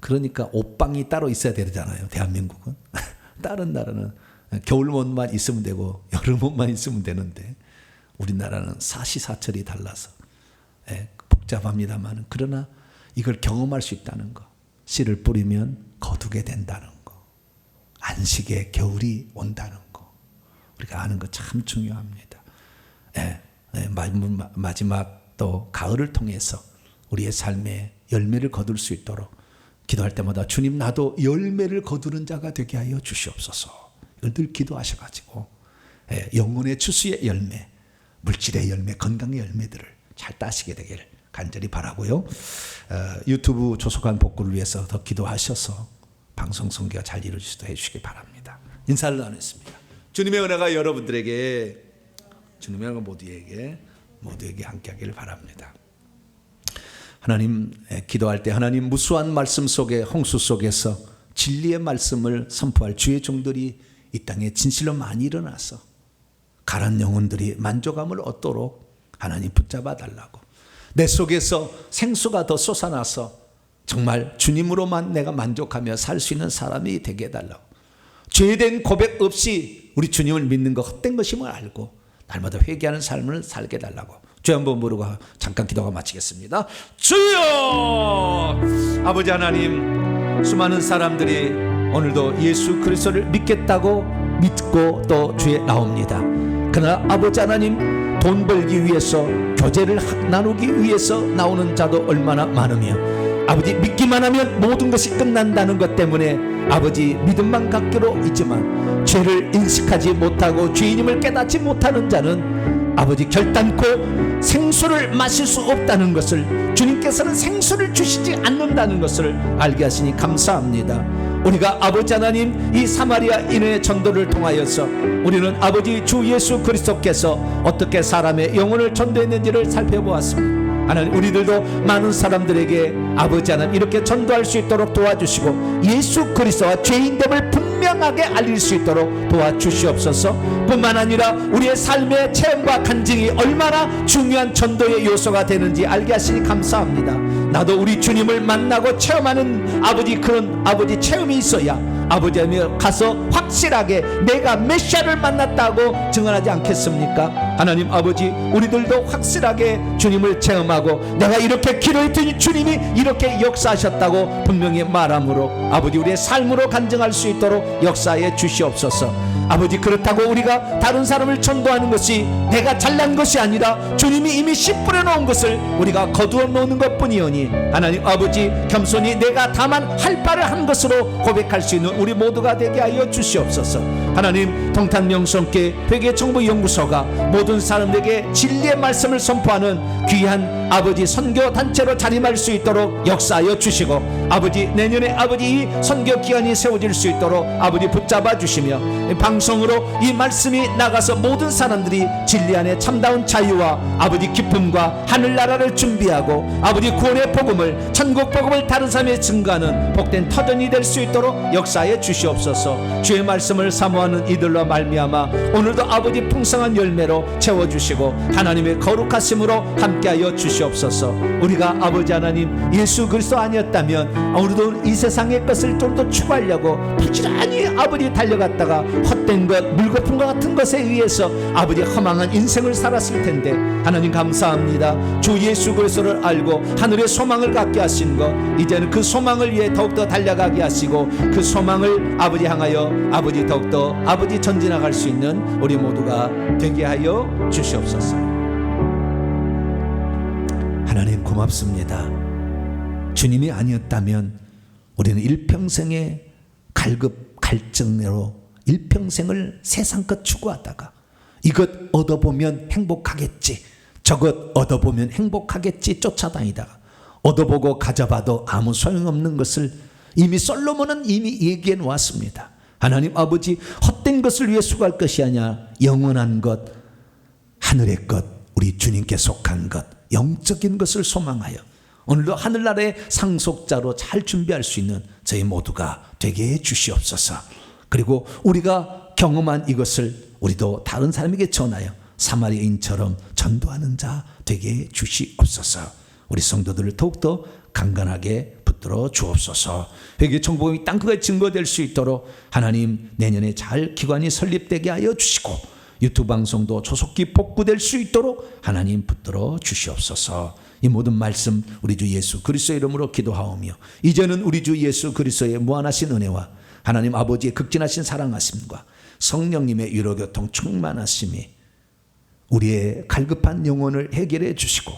그러니까 옷방이 따로 있어야 되잖아요. 대한민국은 다른 나라는 겨울 옷만 있으면 되고 여름 옷만 있으면 되는데 우리나라는 사시사철이 달라서 복잡합니다만 그러나 이걸 경험할 수 있다는 거 씨를 뿌리면 거두게 된다는 거 안식의 겨울이 온다는 거 우리가 아는 거 참 중요합니다. 마지막 또 가을을 통해서 우리의 삶에 열매를 거둘 수 있도록 기도할 때마다 주님 나도 열매를 거두는 자가 되게 하여 주시옵소서 이걸 늘 기도하셔가지고 영혼의 추수의 열매 물질의 열매 건강의 열매들을 잘 따시게 되기를 간절히 바라고요. 유튜브 조속한 복구를 위해서 더 기도하셔서 방송 성교가 잘 이루어지도록 해주시기 바랍니다. 인사를 나누겠습니다. 주님의 은혜가 여러분들에게 주님의 은혜가 모두에게 함께하기를 바랍니다. 하나님 기도할 때 하나님 무수한 말씀 속에 홍수 속에서 진리의 말씀을 선포할 주의 종들이 이 땅에 진실로 많이 일어나서 가란 영혼들이 만족함을 얻도록 하나님 붙잡아 달라고 내 속에서 생수가 더 솟아나서 정말 주님으로만 내가 만족하며 살 수 있는 사람이 되게 해달라고 죄된 고백 없이 우리 주님을 믿는 것 헛된 것임을 알고 날마다 회개하는 삶을 살게 해달라고 주여 한번 부르고 잠깐 기도가 마치겠습니다. 주여 아버지 하나님 수많은 사람들이 오늘도 예수 그리스도를 믿겠다고 믿고 또 주에 나옵니다. 그러나 아버지 하나님, 돈 벌기 위해서, 교제를 나누기 위해서 나오는 자도 얼마나 많으며, 아버지 믿기만 하면 모든 것이 끝난다는 것 때문에 아버지 믿음만 갖기로 있지만 죄를 인식하지 못하고 주인임을 깨닫지 못하는 자는 아버지 결단코 생수를 마실 수 없다는 것을, 주님께서는 생수를 주시지 않는다는 것을 알게 하시니 감사합니다. 우리가 아버지 하나님, 이 사마리아인의 전도를 통하여서 우리는 아버지 주 예수 그리스도께서 어떻게 사람의 영혼을 전도했는지를 살펴보았습니다. 하나님, 우리들도 많은 사람들에게 아버지 하나님 이렇게 전도할 수 있도록 도와주시고 예수 그리스도와 죄인됨을 분명하게 알릴 수 있도록 도와주시옵소서. 뿐만 아니라 우리의 삶의 체험과 간증이 얼마나 중요한 전도의 요소가 되는지 알게 하시니 감사합니다. 나도 우리 주님을 만나고 체험하는 아버지, 그런 아버지 체험이 있어야 아버지 하나님 가서 확실하게 내가 메시아를 만났다고 증언하지 않겠습니까? 하나님 아버지, 우리들도 확실하게 주님을 체험하고 내가 이렇게 기도했더니 주님이 이렇게 역사하셨다고 분명히 말함으로 아버지 우리의 삶으로 간증할 수 있도록 역사해 주시옵소서. 아버지, 그렇다고 우리가 다른 사람을 전도하는 것이 내가 잘난 것이 아니라 주님이 이미 씨 뿌려놓은 것을 우리가 거두어 놓는 것뿐이오니 하나님 아버지, 겸손히 내가 다만 할 바를 한 것으로 고백할 수 있는 우리 모두가 되게 하여 주시옵소서. 하나님, 동탄명성교회 회개정보연구소가 모든 사람들에게 진리의 말씀을 선포하는 귀한 아버지 선교단체로 자림할 수 있도록 역사하여 주시고 아버지, 내년에 아버지 이 선교기관이 세워질 수 있도록 아버지 붙잡아 주시며 방송으로 이 말씀이 나가서 모든 사람들이 진리 안에 참다운 자유와 아버지 기쁨과 하늘나라를 준비하고 아버지 구원의 복음을, 천국 복음을 다른 사람에 증거하는 복된 터전이 될 수 있도록 역사해 주시옵소서. 주의 말씀을 사모하는 이들로 말미암아 오늘도 아버지 풍성한 열매로 채워주시고 하나님의 거룩하심으로 함께하여 주시옵소서. 우리가 아버지 하나님 예수 그리스도 아니었다면 우리도 이 세상의 것을 좀 더 추구하려고 부지런히 아버지 달려갔다가 헛된 것, 물거품과 같은 것에 의해서 아버지 허망한 인생을 살았을 텐데 하나님 감사합니다. 주 예수 그리스도를 알고 하늘의 소망을 갖게 하신 것, 이제는 그 소망을 위해 더욱더 달려가게 하시고 그 소망을 아버지 향하여 아버지 더욱더 아버지 전진나갈 수 있는 우리 모두가 되게 하여 주시옵소서. 하나님 고맙습니다. 주님이 아니었다면 우리는 일평생의 갈급 갈증으로 일평생을 세상껏 추구하다가 이것 얻어보면 행복하겠지, 저것 얻어보면 행복하겠지 쫓아다니다가 얻어보고 가져봐도 아무 소용없는 것을 이미 솔로몬은 이미 얘기해 놓았습니다. 하나님 아버지, 헛된 것을 위해 수고할 것이 아니라 영원한 것, 하늘의 것, 우리 주님께 속한 것, 영적인 것을 소망하여 오늘도 하늘나라의 상속자로 잘 준비할 수 있는 저희 모두가 되게 해 주시옵소서. 그리고 우리가 경험한 이것을 우리도 다른 사람에게 전하여 사마리아인처럼 전도하는 자 되게 해 주시옵소서. 우리 성도들을 더욱더 강건하게 붙들어 주옵소서. 회개청복음이 땅끝에 증거될 수 있도록 하나님 내년에 잘 기관이 설립되게 하여 주시고 유튜브 방송도 조속히 복구될 수 있도록 하나님 붙들어 주시옵소서. 이 모든 말씀 우리 주 예수 그리스도의 이름으로 기도하오며 이제는 우리 주 예수 그리스도의 무한하신 은혜와 하나님 아버지의 극진하신 사랑하심과 성령님의 위로교통 충만하심이 우리의 갈급한 영혼을 해결해 주시고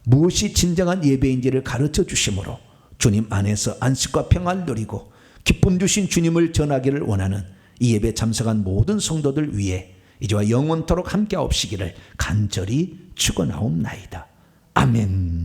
무엇이 진정한 예배인지를 가르쳐 주심으로 주님 안에서 안식과 평안을 누리고 기쁨 주신 주님을 전하기를 원하는 이 예배 참석한 모든 성도들 위해 이제와 영원토록 함께하옵시기를 간절히 축원하옵나이다. 아멘.